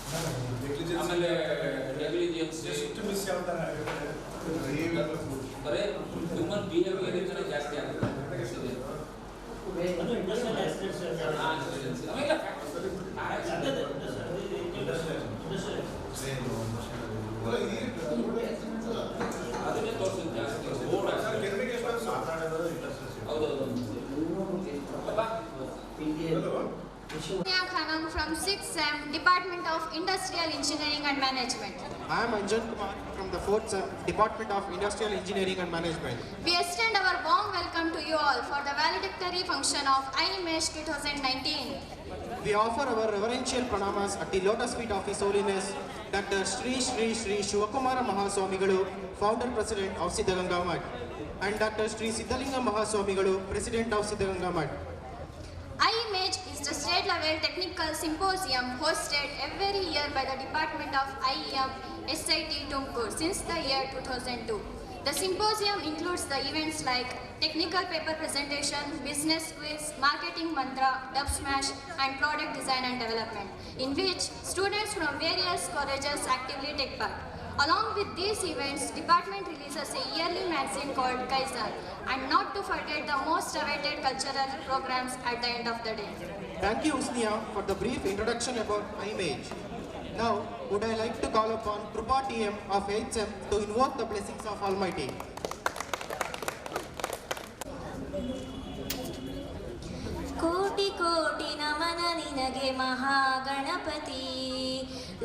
ಆಮೇಲೆ ನೆಗ್ಲಿಜೆನ್ಸ್ ಬರೀ human behaviour ಇಂದನೇ ಜಾಸ್ತಿ ಆಗುತ್ತೆ. ಅದನ್ನೇ ತೋರಿಸೋದು ಜಾಸ್ತಿ. ಹೌದೌದು. Khanam from 6th SEM, Department of Industrial Engineering and Management. I am Anjan Kumar from the 4th SEM, Department of Industrial Engineering and Management. We extend our warm welcome to you all for the valedictory function of IMH 2019. We offer our reverential pranamas at the lotus feet of His Holiness Dr. Sri Sri Sri Shivakumara Mahaswamigalu, Founder President of Siddhaganga Math, and Dr. Sri Siddhalinga Mahaswamigalu, President of Siddhaganga Math. IMH is the state-level technical symposium hosted every year by the Department of IEM SIT Tumkur since the year 2002. The symposium includes the events like technical paper presentation, business quiz, marketing mantra, dub smash, and product design and development, in which students from various colleges actively take part. Along with these events, department releases a yearly magazine called Kaizen, and not to forget the most awaited cultural programs at the end of the day. Thank you, Usniya, for the brief introduction about IMH. Now, would I like to call upon Krupa TM of 8th SEM to invoke the blessings of Almighty. ಕೋಟಿ ಕೋಟಿ ನಮನ ನಿನಗೆ ಮಹಾಗಣಪತಿ,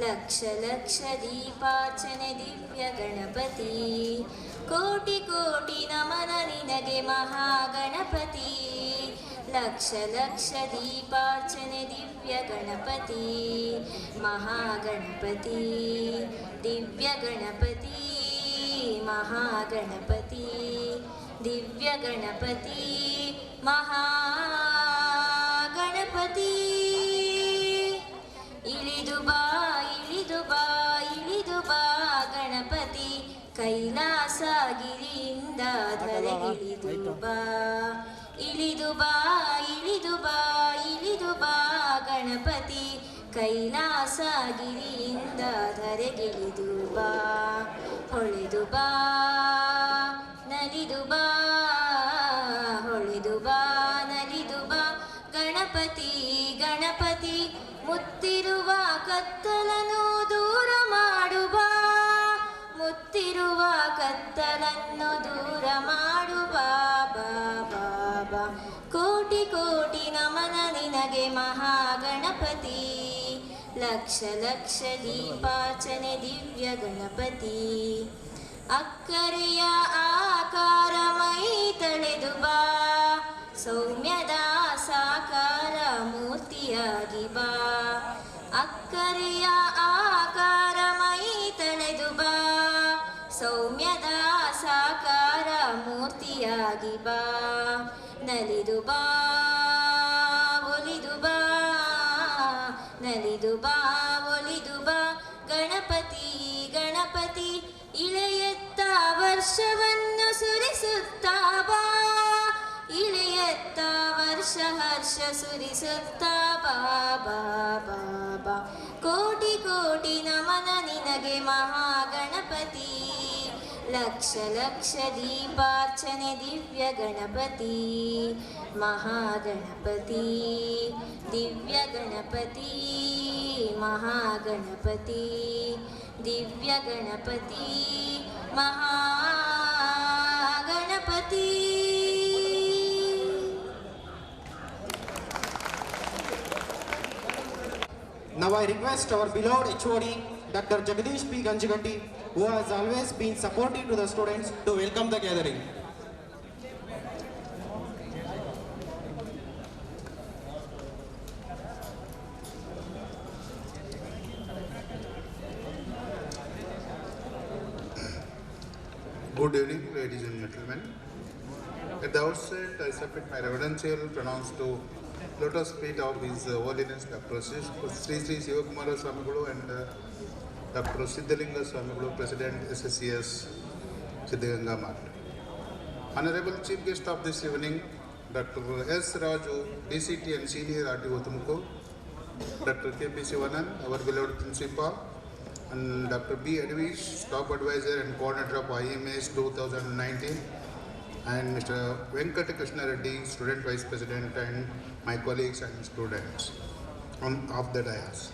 ಲಕ್ಷ ಲಕ್ಷ ದೀಪಾರ್ಚನೆ ದಿವ್ಯ ಗಣಪತಿ. ಕೋಟಿ ಕೋಟಿ ನಮನ ನಿನಗೆ ಮಹಾಗಣಪತಿ, ಲಕ್ಷ ಲಕ್ಷ ದೀಪಾರ್ಚನೆ ದಿವ್ಯ ಗಣಪತಿ. ಮಹಾಗಣಪತಿ ದಿವ್ಯ ಗಣಪತಿ, ಮಹಾಗಣಪತಿ ದಿವ್ಯ ಗಣಪತಿ, ಮಹಾಗಣಪತಿ. ಇಳಿದು ಬಾ ಇಳಿದು ಬಾ ಇಳಿದು ಬಾ ಗಣಪತಿ, ಕೈಲಾಸಗಿರಿಯಿಂದ ಧರೆಗಿಳಿದು ಬಾ. ಇಳಿದು ಬಾ ಇಳಿದು ಬಾ ಇಳಿದು ಬಾ ಗಣಪತಿ, ಕೈಲಾಸಗಿರಿಯಿಂದ ಧರೆಗಿಳಿದು ಬಾ. ಹೊಳೆದು ಬಾ ನಲಿದು ಬಾ, ಹೊಳೆದು ಬಾ ನಲಿದು ಬಾ ಗಣಪತಿ. ಗಣಪತಿ ಮುತ್ತಿರುವ ಕತ್ತಲನ್ನು ದೂರ ಮಾಡುವ, ಮುತ್ತಿರುವ ಕತ್ತಲನ್ನು ದೂರ ಮಾಡುವ ಬಾಬಾ. ಕೋಟಿ ಕೋಟಿ ನಮನ ನಿನಗೆ ಮಹಾಗಣಪತಿ, ಲಕ್ಷ ಲಕ್ಷ ದೀಪಾರ್ಚನೆ ದಿವ್ಯ ಗಣಪತಿ. ಅಕ್ಕರೆಯ ಆಕಾರ ಮೈ ತಳೆದು ಬಾ, ಸೌಮ್ಯದ ಸಾಕಾರ ಮೂರ್ತಿಯಾಗಿ ಬಾ. ಅಕ್ಕರೆಯ ಆಕಾರ ಮೈ ತಳೆದು ಬಾ, ಸೌಮ್ಯದ ಸಾಕಾರ ಮೂರ್ತಿಯಾಗಿ ಬಾ. ನಲಿದು ಬಾ ಒಲಿದು ಬಾ, ನಲಿದು ಬಾ ಒಲಿದು ಬಾ ಗಣಪತಿ. ಗಣಪತಿ ಇಳೆಯತ್ತ ವರ್ಷವನ್ನು ಸುರಿಸುತ್ತಾ ಬಾ, ಇಳೆಯತ್ತ ವರ್ಷ ಹರ್ಷ ಸುರಿಸುತ್ತಾ ಬಾ ಬಾ ಬಾ. ಕೋಟಿ ಕೋಟಿ ನಮನ ನಿನಗೆ ಮಹಾಗಣಪತಿ, ಲಕ್ಷ ಲಕ್ಷ ದೀಪಾರ್ಚನೆ ದಿವ್ಯ ಗಣಪತಿ. ಮಹಾಗಣಪತಿ ದಿವ್ಯ ಗಣಪತಿ, ಮಹಾಗಣಪತಿ ದಿವ್ಯ Ganapati, Mahaganapati. Now I request our beloved HOD, Dr. Jagadish P. Ganjigatti, who has always been supportive to the students, to welcome the gathering. Good evening, ladies and gentlemen. At the outset, I submit my reverential pronounce to lotus feet of His Holiness Dr. Sri Sri Shivakumara Swamigalu and Dr. Siddhalinga Swamigalu, President SSCS Siddhaganga Math. Honorable Chief Guest of this evening, Dr. S. Raju, DCT and Senior RTO Tumkur, Dr. K.P. Sivanan, our beloved principal, and Dr. B. Edwish, staff advisor and coordinator of IMS 2019, and Mr. Venkatakrishna Reddy, student vice president, and my colleagues and students of the dais.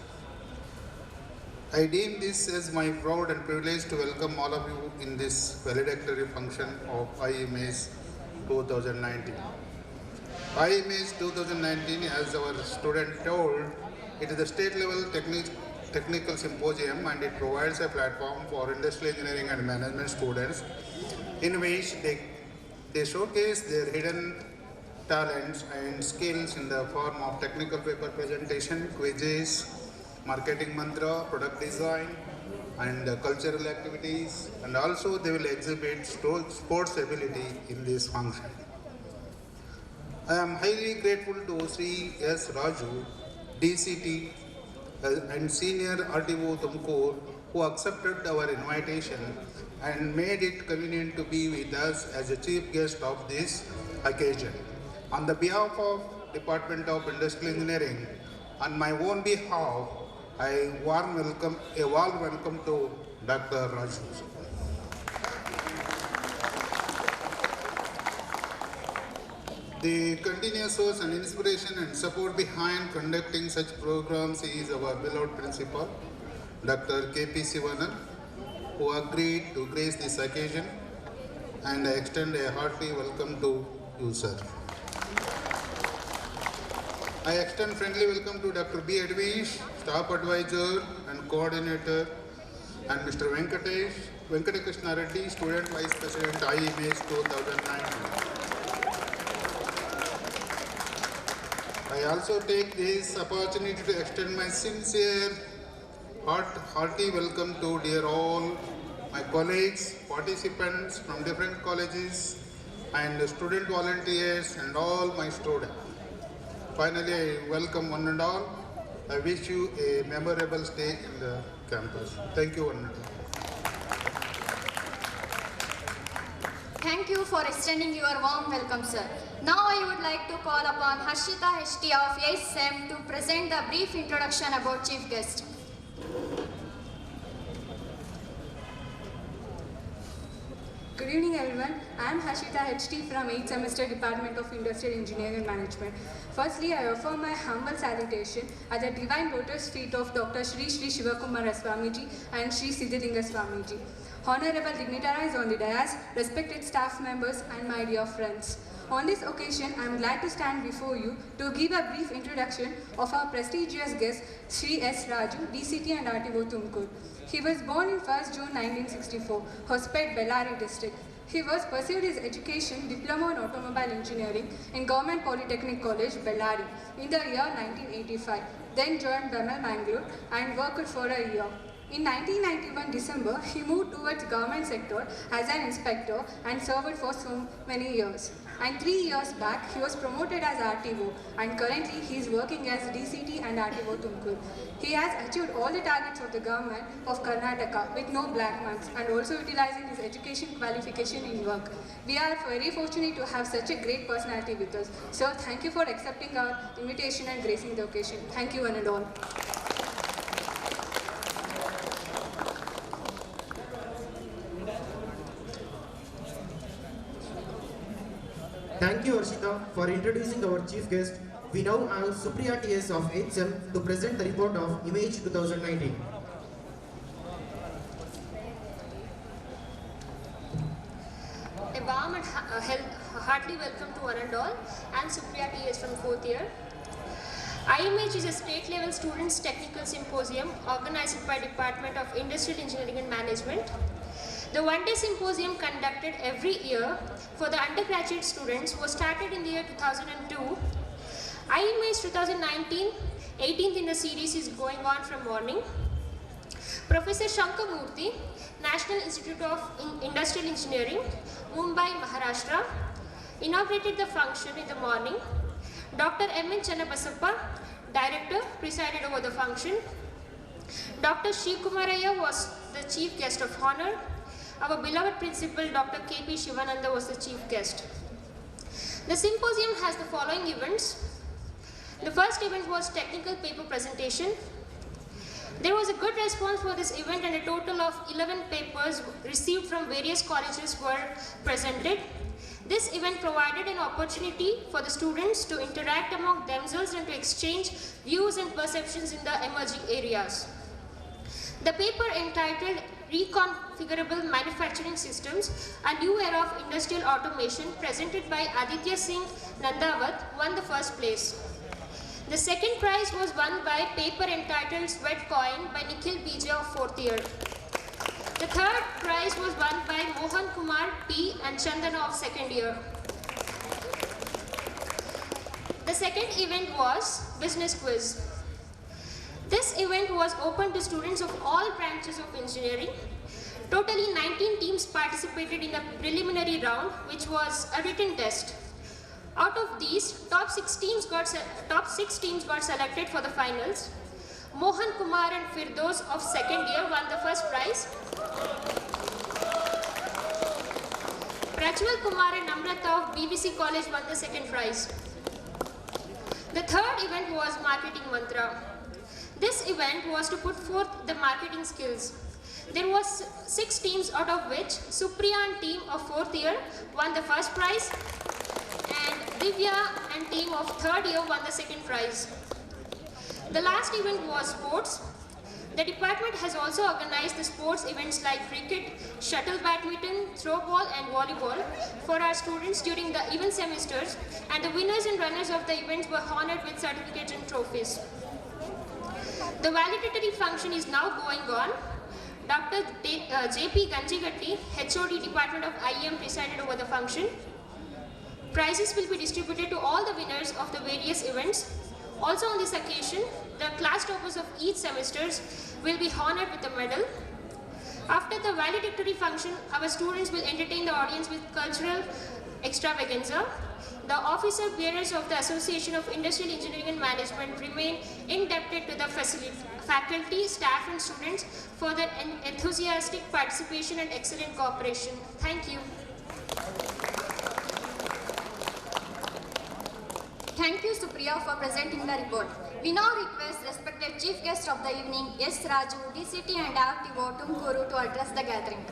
I deem this as my proud and privilege to welcome all of you in this valedictory function of IMS 2019. IMS 2019, as our student told, it is the state-level technical symposium, and it provides a platform for industrial engineering and management students in which they showcase their hidden talents and skills in the form of technical paper presentation, quizzes, marketing mantra, product design, and cultural activities, and also they will exhibit sports ability in this function. I am highly grateful to Sri S. Raju, DCT, and Senior RTO Tumkur, who accepted our invitation and made it convenient to be with us as a chief guest of this occasion. On the behalf of Department of Industrial Engineering, on my own behalf, a warm welcome to Dr. Raju. The continuous source and inspiration and support behind conducting such programs is our beloved principal, Dr. K.P. Sivanan, who agreed to grace this occasion, and I extend a hearty welcome to you, sir. I extend friendly welcome to Dr. B. Edwish, staff advisor and coordinator, and Mr. Venkatakrishna Reddy, student vice president, IMS 2019. I also take this opportunity to extend my sincere, hearty welcome to dear all my colleagues, participants from different colleges, and student volunteers, and all my students. Finally, I welcome one and all. I wish you a memorable stay in the campus. Thank you, one and all. Thank you for extending your warm welcome, sir. Now I would like to call upon Harshita HT of 8th SEM to present the brief introduction about chief guest. Good evening, everyone. I am Harshita HT from 8th semester Department of Industrial Engineering and Management. Firstly, I offer my humble salutation at the divine lotus feet of Dr. Shri Shri Shivakumara Swamiji and Shri Siddhalinga Swamiji. Honorable dignitaries on the dais, respected staff members, and my dear friends. On this occasion, I am glad to stand before you to give a brief introduction of our prestigious guest, Sri S. Raju, DCT and RTO Tumkur. He was born in 1st June 1964, Hospet, Bellary district. He was pursued his education, Diploma in Automobile Engineering in Government Polytechnic College, Bellary, in the year 1985. Then joined BEMEL Mangalore and worked for a year. In 1991 December, he moved towards government sector as an inspector and served for so many years. And 3 years back, he was promoted as RTO, and currently he is working as DCT and RTO Tumkur. He has achieved all the targets of the government of Karnataka with no black marks, and also utilizing his education qualification in work. We are very fortunate to have such a great personality with us. Sir, thank you for accepting our invitation and gracing the occasion. Thank you one and all. Thank you, Harshita, for introducing our chief guest. We now have Supriya TS of 8th SEM to present the report of Image 2019. A warm and heartily welcome to one and all. I am Supriya TS from 4th year. IMH is a state-level students' technical symposium organized by Department of Industrial Engineering and Management. The one-day symposium conducted every year for the undergraduate students was started in the year 2002. IMH 2019, 18th in the series, is going on from morning. Professor Shankamurthy, National Institute of Industrial Engineering, Mumbai, Maharashtra, inaugurated the function in the morning. Dr. M.N. Channabasappa, Director, presided over the function. Dr. Srikumaraya was the Chief Guest of Honor. Our beloved Principal, Dr. K.P. Shivananda, was the Chief Guest. The symposium has the following events. The first event was technical paper presentation. There was a good response for this event and a total of 11 papers received from various colleges were presented. This event provided an opportunity for the students to interact among themselves and to exchange views and perceptions in the emerging areas. The paper entitled Reconfigurable Manufacturing Systems, a New Era of Industrial Automation, presented by Aditya Singh Nandavat, won the first place. The second prize was won by paper entitled Sweat Coin by Nikhil BJ of 4th year. The third prize was won by Mohan Kumar P and Chandana of 2nd year. The second event was Business Quiz. This event was open to students of all branches of engineering. Totally 19 teams participated in the preliminary round, which was a written test. Out of these, top six teams got selected for the finals. Mohan Kumar and Firdos of 2nd year won the first prize. Prajwal Kumar and Namrata of BBC College won the second prize. The third event was Marketing Mantra. This event was to put forth the marketing skills. There was 6 teams, out of which Supriya and team of 4th year won the first prize, and Divya and team of 3rd year won the second prize. The last event was sports. The department has also organized the sports events like cricket, shuttle badminton, throwball and volleyball for our students during the even semesters, and the winners and runners of the events were honored with certificates and trophies. The valedictory function is now going on. Dr. J.P. Ganjigatti, HOD Department of IEM, presided over the function. Prizes will be distributed to all the winners of the various events. Also on this occasion, the class toppers of each semesters will be honored with a medal. After the valedictory function, our students will entertain the audience with cultural extravaganza. The officer bearers of the Association of Industrial Engineering and Management remain indebted to the faculty, staff and students for their enthusiastic participation and excellent cooperation. Thank you. Thank you, Supriya, for presenting the report. We now request respected Chief Guest of the evening, S. Raju, DCT and RTO, Tumkuru, to address the gathering.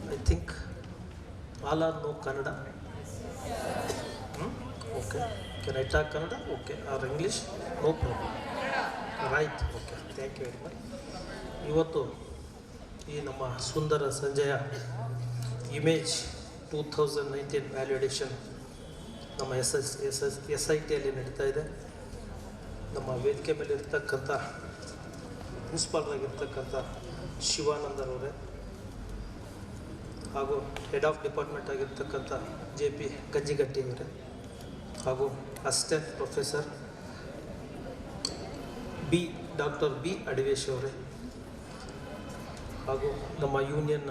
I think all are know Kannada. Okay. Can I talk Kannada? Okay. Or English? No problem. Right. Okay. Thank you very much. ಇವತ್ತು ಈ ನಮ್ಮ ಸುಂದರ ಸಂಜೆಯ image 2019 ವ್ಯಾಲ್ಯೂಡೇಷನ್ ನಮ್ಮ SITಯಲ್ಲಿ ನಡೀತಾ ಇದೆ. ನಮ್ಮ ವೇದಿಕೆ ಮೇಲೆ ಇರ್ತಕ್ಕಂಥ ಪ್ರಿನ್ಸಿಪಾಲ್ರಾಗಿರ್ತಕ್ಕಂಥ ಶಿವಾನಂದರವರೇ ಹಾಗೂ ಹೆಡ್ ಆಫ್ ಡಿಪಾರ್ಟ್ಮೆಂಟ್ ಆಗಿರ್ತಕ್ಕಂಥ JP ಗಂಜಿಗಟ್ಟಿ ಅವರೇ ಹಾಗೂ ಅಸಿಸ್ಟೆಂಟ್ ಪ್ರೊಫೆಸರ್ ಡಾಕ್ಟರ್ ಬಿ ಅಡಿವೇಶ್ ಅವರೇ ಹಾಗೂ ನಮ್ಮ ಯೂನಿಯನ್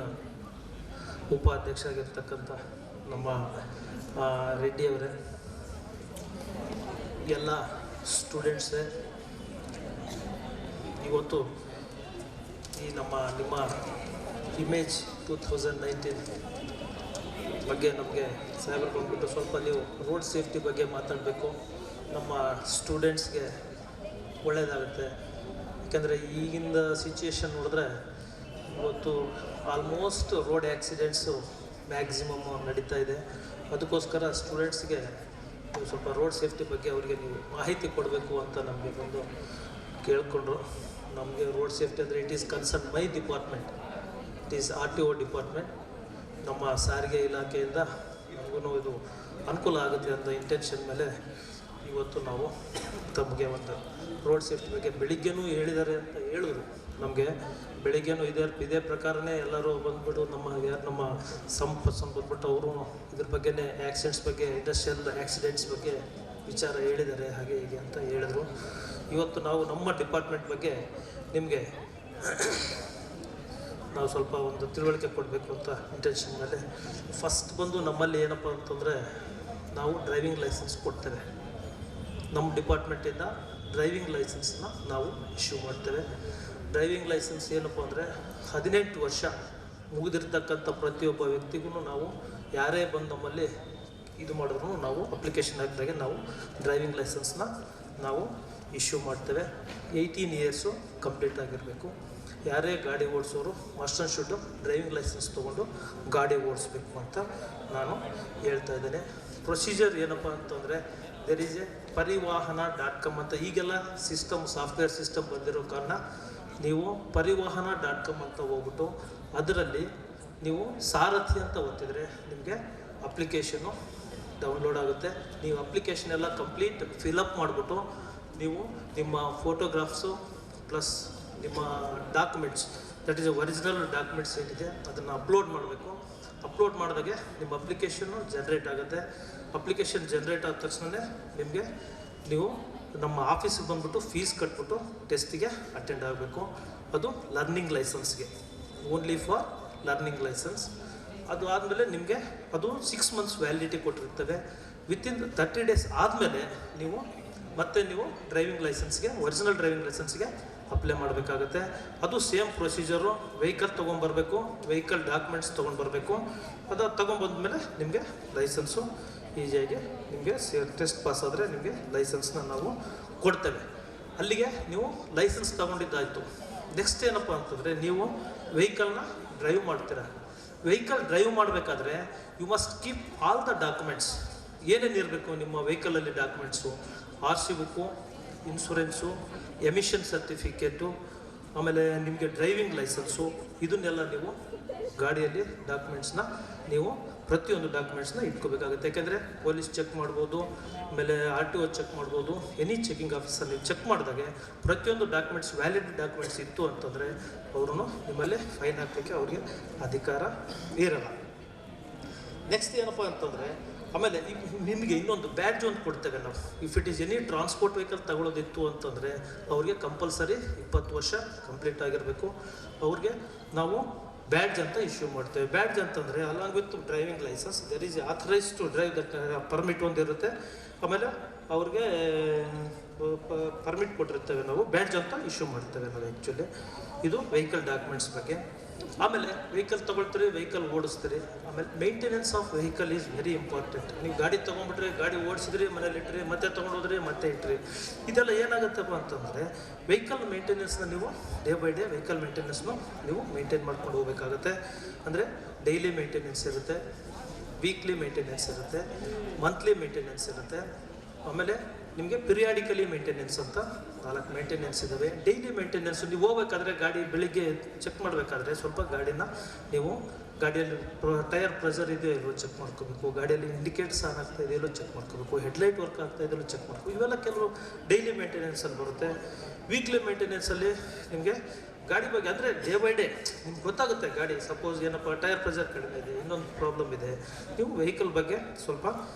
ಉಪಾಧ್ಯಕ್ಷ ಆಗಿರ್ತಕ್ಕಂಥ ನಮ್ಮ ರೆಡ್ಡಿ ಅವರೇ, ಎಲ್ಲ ಸ್ಟೂಡೆಂಟ್ಸೇ, ಇವತ್ತು ಈ ನಿಮ್ಮ ಇಮೇಜ್ 2019 ಬಗ್ಗೆ ನಮಗೆ ಸಾಹೇಬರು ಬಂದ್ಬಿಟ್ಟು ಸ್ವಲ್ಪ ನೀವು ರೋಡ್ ಸೇಫ್ಟಿ ಬಗ್ಗೆ ಮಾತಾಡಬೇಕು. ನಮ್ಮ ಸ್ಟೂಡೆಂಟ್ಸ್ಗೆ ಒಳ್ಳೆಯದಾಗುತ್ತೆ. ಯಾಕೆಂದರೆ ಈಗಿನ ಸಿಚುಯೇಷನ್ ನೋಡಿದ್ರೆ ಇವತ್ತು ಆಲ್ಮೋಸ್ಟ್ ರೋಡ್ ಆ್ಯಕ್ಸಿಡೆಂಟ್ಸು ಮ್ಯಾಕ್ಸಿಮಮ್ ನಡೀತಾ ಇದೆ. ಅದಕ್ಕೋಸ್ಕರ ಸ್ಟೂಡೆಂಟ್ಸ್ಗೆ ನೀವು ಸ್ವಲ್ಪ ರೋಡ್ ಸೇಫ್ಟಿ ಬಗ್ಗೆ ಅವರಿಗೆ ನೀವು ಮಾಹಿತಿ ಕೊಡಬೇಕು ಅಂತ ನಮಗೆ ಬಂದು ಕೇಳಿಕೊಂಡ್ರು. ನಮಗೆ ರೋಡ್ ಸೇಫ್ಟಿ ಅಂದರೆ it is concern my department, it is RTO department. ನಮ್ಮ ಸಾರಿಗೆ ಇಲಾಖೆಯಿಂದ ನಮಗೂ ಇದು ಅನುಕೂಲ ಆಗುತ್ತೆ ಅಂತ ಇಂಟೆನ್ಷನ್ ಮೇಲೆ ಇವತ್ತು ನಾವು ತಮಗೆ ಒಂದು ರೋಡ್ ಸೇಫ್ಟಿ ಬಗ್ಗೆ ಬೆಳಿಗ್ಗೆನೂ ಹೇಳಿದ್ದಾರೆ ಅಂತ ಹೇಳಿದ್ರು. ನಮಗೆ ಬೆಳಿಗ್ಗೆನೂ ಇದೇ ಪ್ರಕಾರನೇ ಎಲ್ಲರೂ ಬಂದುಬಿಟ್ಟು ನಮ್ಮ ಬಂದ್ಬಿಟ್ಟು ಅವರು ಇದ್ರ ಬಗ್ಗೆನೇ ಆ್ಯಕ್ಸಿಡೆಂಟ್ಸ್ ಬಗ್ಗೆ, ಇಂಡಸ್ಟ್ರಿಯಲ್ ಆ್ಯಕ್ಸಿಡೆಂಟ್ಸ್ ಬಗ್ಗೆ ವಿಚಾರ ಹೇಳಿದ್ದಾರೆ, ಹಾಗೆ ಹೀಗೆ ಅಂತ ಹೇಳಿದ್ರು. ಇವತ್ತು ನಾವು ನಮ್ಮ ಡಿಪಾರ್ಟ್ಮೆಂಟ್ ಬಗ್ಗೆ ನಿಮಗೆ ನಾವು ಸ್ವಲ್ಪ ಒಂದು ತಿಳುವಳಿಕೆ ಕೊಡಬೇಕು ಅಂತ ಇಂಟೆನ್ಷನ್ ಮೇಲೆ ಫಸ್ಟ್ ಬಂದು ನಮ್ಮಲ್ಲಿ ಏನಪ್ಪ ಅಂತಂದರೆ ನಾವು ಡ್ರೈವಿಂಗ್ ಲೈಸೆನ್ಸ್ ಕೊಡ್ತೇವೆ. ನಮ್ಮ ಡಿಪಾರ್ಟ್ಮೆಂಟಿಂದ ಡ್ರೈವಿಂಗ್ ಲೈಸೆನ್ಸ್ನ ನಾವು ಇಶ್ಯೂ ಮಾಡ್ತೇವೆ. ಡ್ರೈವಿಂಗ್ ಲೈಸೆನ್ಸ್ ಏನಪ್ಪ ಅಂದರೆ 18 ವರ್ಷ ಮುಗಿದಿರ್ತಕ್ಕಂಥ ಪ್ರತಿಯೊಬ್ಬ ವ್ಯಕ್ತಿಗೂ ನಾವು ಯಾರೇ ಬಂದು ನಮ್ಮಲ್ಲಿ ಇದು ಮಾಡಿದ್ರು ನಾವು ಅಪ್ಲಿಕೇಶನ್ ಹಾಕಿದಾಗೆ ನಾವು ಡ್ರೈವಿಂಗ್ ಲೈಸೆನ್ಸ್ನ ನಾವು ಇಶ್ಯೂ ಮಾಡ್ತೇವೆ. 18 ಇಯರ್ಸು ಕಂಪ್ಲೀಟ್ ಆಗಿರಬೇಕು. ಯಾರೇ ಗಾಡಿ ಓಡಿಸೋರು must and should driving licence ತೊಗೊಂಡು ಗಾಡಿ ಓಡಿಸ್ಬೇಕು ಅಂತ ನಾನು ಹೇಳ್ತಾ ಇದ್ದೇನೆ. ಪ್ರೊಸೀಜರ್ ಏನಪ್ಪ ಅಂತಂದರೆ ದೇರ್ ಈಸ್ ಎ ಪರಿವಾಹನ.com ಅಂತ ಈಗೆಲ್ಲ ಸಿಸ್ಟಮ್ ಸಾಫ್ಟ್ವೇರ್ ಸಿಸ್ಟಮ್ ಬಂದಿರೋ ಕಾರಣ ನೀವು ಪರಿವಾಹನ.com ಅಂತ ಹೋಗ್ಬಿಟ್ಟು ಅದರಲ್ಲಿ ನೀವು ಸಾರಥಿ ಅಂತ ಒತ್ತಿದರೆ ನಿಮಗೆ ಅಪ್ಲಿಕೇಶನ್ನು ಡೌನ್ಲೋಡ್ ಆಗುತ್ತೆ. ನೀವು ಅಪ್ಲಿಕೇಶನ್ ಎಲ್ಲ ಕಂಪ್ಲೀಟ್ ಫಿಲಪ್ ಮಾಡಿಬಿಟ್ಟು ನೀವು ನಿಮ್ಮ ಫೋಟೋಗ್ರಾಫ್ಸು ಪ್ಲಸ್ ನಿಮ್ಮ documents that is original documents ಏನಿದೆ ಅದನ್ನು ಅಪ್ಲೋಡ್ ಮಾಡಬೇಕು. ಅಪ್ಲೋಡ್ ಮಾಡಿದಾಗೆ ನಿಮ್ಮ ಅಪ್ಲಿಕೇಶನ್ನು ಜನ್ರೇಟ್ ಆಗುತ್ತೆ. ಅಪ್ಲಿಕೇಶನ್ ಜನ್ರೇಟ್ ಆದ ತಕ್ಷಣ ನಿಮಗೆ ನೀವು ನಮ್ಮ ಆಫೀಸಿಗೆ ಬಂದುಬಿಟ್ಟು ಫೀಸ್ ಕಟ್ಬಿಟ್ಟು ಟೆಸ್ಟಿಗೆ ಅಟೆಂಡ್ ಆಗಬೇಕು. ಅದು ಲರ್ನಿಂಗ್ ಲೈಸೆನ್ಸ್ಗೆ, ಓನ್ಲಿ ಫಾರ್ ಲರ್ನಿಂಗ್ ಲೈಸೆನ್ಸ್. ಅದು ಆದಮೇಲೆ ನಿಮಗೆ ಅದು 6 ಮಂತ್ಸ್ ವ್ಯಾಲಿಡಿಟಿ ಕೊಟ್ಟಿರ್ತವೆ. ವಿತಿನ್ 30 ಡೇಸ್ ಆದಮೇಲೆ ನೀವು ಡ್ರೈವಿಂಗ್ ಲೈಸೆನ್ಸ್ಗೆ ಒರಿಜಿನಲ್ ಡ್ರೈವಿಂಗ್ ಲೈಸೆನ್ಸ್ಗೆ ಅಪ್ಲೈ ಮಾಡಬೇಕಾಗುತ್ತೆ. ಅದು ಸೇಮ್ ಪ್ರೊಸೀಜರು. ವೆಹಿಕಲ್ ತೊಗೊಂಬರ್ಬೇಕು, ವೆಹಿಕಲ್ ಡಾಕ್ಯುಮೆಂಟ್ಸ್ ತೊಗೊಂಡ್ಬರ್ಬೇಕು. ಅದು ತೊಗೊಂಬಂದ್ಮೇಲೆ ನಿಮಗೆ ಲೈಸೆನ್ಸು ಈಸಿಯಾಗಿ ನಿಮಗೆ ಟೆಸ್ಟ್ ಪಾಸ್ ಆದರೆ ನಿಮಗೆ ಲೈಸೆನ್ಸ್ನ ನಾವು ಕೊಡ್ತೇವೆ. ಅಲ್ಲಿಗೆ ನೀವು ಲೈಸೆನ್ಸ್ ತೊಗೊಂಡಿದ್ದಾಯಿತು. ನೆಕ್ಸ್ಟ್ ಏನಪ್ಪ ಅಂತಂದರೆ ನೀವು ವೆಹಿಕಲ್ನ ಡ್ರೈವ್ ಮಾಡ್ತೀರಾ. ವೆಹಿಕಲ್ ಡ್ರೈವ್ ಮಾಡಬೇಕಾದ್ರೆ you must keep all the documents. ಏನೇನು ಇರಬೇಕು ನಿಮ್ಮ ವೆಹಿಕಲಲ್ಲಿ documents, RC book, insurance, emission certificate, ಆಮೇಲೆ ನಿಮಗೆ ಡ್ರೈವಿಂಗ್ ಲೈಸೆನ್ಸು, ಇದನ್ನೆಲ್ಲ ನೀವು ಗಾಡಿಯಲ್ಲಿ ಡಾಕ್ಯುಮೆಂಟ್ಸ್ನ ನೀವು ಪ್ರತಿಯೊಂದು ಡಾಕ್ಯುಮೆಂಟ್ಸ್ನ ಇಟ್ಕೋಬೇಕಾಗುತ್ತೆ. ಯಾಕೆಂದರೆ ಪೊಲೀಸ್ ಚೆಕ್ ಮಾಡ್ಬೋದು, ಆಮೇಲೆ RTO ಚೆಕ್ ಮಾಡ್ಬೋದು. ಎನಿ ಚೆಕಿಂಗ್ ಆಫೀಸಲ್ಲಿ ನೀವು ಚೆಕ್ ಮಾಡಿದಾಗೆ ಪ್ರತಿಯೊಂದು ಡಾಕ್ಯುಮೆಂಟ್ಸ್ ವ್ಯಾಲಿಡ್ ಡಾಕ್ಯುಮೆಂಟ್ಸ್ ಇತ್ತು ಅಂತಂದರೆ ಅವರು ನಿಮ್ಮಲ್ಲಿ ಫೈನ್ ಹಾಕಲಿಕ್ಕೆ ಅವ್ರಿಗೆ ಅಧಿಕಾರ ಇರಲ್ಲ. ನೆಕ್ಸ್ಟ್ ಏನಪ್ಪ ಅಂತಂದರೆ ಆಮೇಲೆ ನಿಮಗೆ ಇನ್ನೊಂದು ಬ್ಯಾಡ್ಜ್ ಒಂದು ಕೊಡ್ತೇವೆ ನಾವು. If it is any transport vehicle ತಗೊಳ್ಳೋದಿತ್ತು ಅಂತಂದರೆ ಅವ್ರಿಗೆ ಕಂಪಲ್ಸರಿ 20 ವರ್ಷ ಕಂಪ್ಲೀಟ್ ಆಗಿರಬೇಕು. ಅವ್ರಿಗೆ ನಾವು ಬ್ಯಾಡ್ಜ್ ಅಂತ ಇಶ್ಯೂ ಮಾಡ್ತೇವೆ. ಬ್ಯಾಡ್ಜ್ ಅಂತಂದರೆ along with driving licence there is authorise to drive that permit ಒಂದಿರುತ್ತೆ. ಆಮೇಲೆ ಅವ್ರಿಗೆ ಪರ್ಮಿಟ್ ಕೊಟ್ಟಿರ್ತೇವೆ ನಾವು, ಬ್ಯಾಡ್ಜ್ ಅಂತ ಇಶ್ಯೂ ಮಾಡ್ತೇವೆ ನಾವು ಆ್ಯಕ್ಚುಲಿ. ಇದು ವೆಹಿಕಲ್ ಡಾಕ್ಯುಮೆಂಟ್ಸ್ ಬಗ್ಗೆ. ಆಮೇಲೆ ವೆಹಿಕಲ್ ತೊಗೊಳ್ತೀರಿ, ವೆಹಿಕಲ್ ಓಡಿಸ್ತೀರಿ. ಆಮೇಲೆ maintenance of vehicle is very important. ನೀವು ಗಾಡಿ ತೊಗೊಂಡ್ಬಿಟ್ರಿ, ಗಾಡಿ ಓಡಿಸಿದ್ರಿ, ಮನೇಲಿ ಇಟ್ರಿ, ಮತ್ತೆ ತೊಗೊಂಡೋದ್ರಿ, ಮತ್ತೆ ಇಟ್ರಿ. ಇದೆಲ್ಲ ಏನಾಗುತ್ತಪ್ಪ ಅಂತಂದರೆ ವೆಹಿಕಲ್ ಮೇಂಟೆನೆನ್ಸ್ನ ನೀವು ಡೇ ಬೈ ಡೇ ವೆಹಿಕಲ್ ಮೇಂಟೆನೆನ್ಸ್ನು ನೀವು ಮೇಂಟೈನ್ ಮಾಡ್ಕೊಂಡು ಹೋಗಬೇಕಾಗುತ್ತೆ. ಅಂದರೆ ಡೈಲಿ ಮೇಂಟೆನೆನ್ಸ್ ಇರುತ್ತೆ, ವೀಕ್ಲಿ ಮೇಂಟೆನೆನ್ಸ್ ಇರುತ್ತೆ, ಮಂತ್ಲಿ ಮೇಂಟೆನೆನ್ಸ್ ಇರುತ್ತೆ. ಆಮೇಲೆ ನಿಮಗೆ ಪಿರಿಯಾಡಿಕಲಿ ಮೇಂಟೆನೆನ್ಸ್ ಅಂತ 4 ಮೇಂಟೆನೆನ್ಸ್ ಇದ್ದಾವೆ. ಡೈಲಿ ಮೇಂಟೆನೆನ್ಸು ನೀವು ಹೋಗ್ಬೇಕಾದ್ರೆ ಗಾಡಿ ಬೆಳಿಗ್ಗೆ ಚೆಕ್ ಮಾಡಬೇಕಾದ್ರೆ ಸ್ವಲ್ಪ ಗಾಡಿನ ನೀವು ಗಾಡಿಯಲ್ಲಿ ಟೈರ್ ಪ್ರೆಷರ್ ಇದೆಯೋ ಇಲ್ಲೋ ಚೆಕ್ ಮಾಡ್ಕೋಬೇಕು. ಗಾಡಿಯಲ್ಲಿ ಇಂಡಿಕೇಟರ್ಸ್ ಆನ್ ಆಗ್ತಾ ಇದೆಯಲ್ಲೋ ಚೆಕ್ ಮಾಡ್ಕೋಬೇಕು. ಹೆಡ್ಲೈಟ್ ವರ್ಕ್ ಆಗ್ತಾ ಇದೆಯಲ್ಲೋ ಚೆಕ್ ಮಾಡ್ಕೋಬೇಕು. ಇವೆಲ್ಲ ಕೆಲವು ಡೈಲಿ ಮೇಂಟೆನೆನ್ಸಲ್ಲಿ ಬರುತ್ತೆ. ವೀಕ್ಲಿ ಮೇಂಟೆನೆನ್ಸಲ್ಲಿ ನಿಮಗೆ ಗಾಡಿ ಬಗ್ಗೆ ಅಂದರೆ ಡೇ ಬೈ ಡೇ ನಿಮ್ಗೆ ಗೊತ್ತಾಗುತ್ತೆ. ಗಾಡಿ ಸಪೋಸ್ ಏನಪ್ಪ ಟೈರ್ ಪ್ರೆಷರ್ ಕಡಿಮೆ ಇದೆ, ಇನ್ನೊಂದು ಪ್ರಾಬ್ಲಮ್ ಇದೆ, ನೀವು ವೆಹಿಕಲ್ ಬಗ್ಗೆ ಸ್ವಲ್ಪ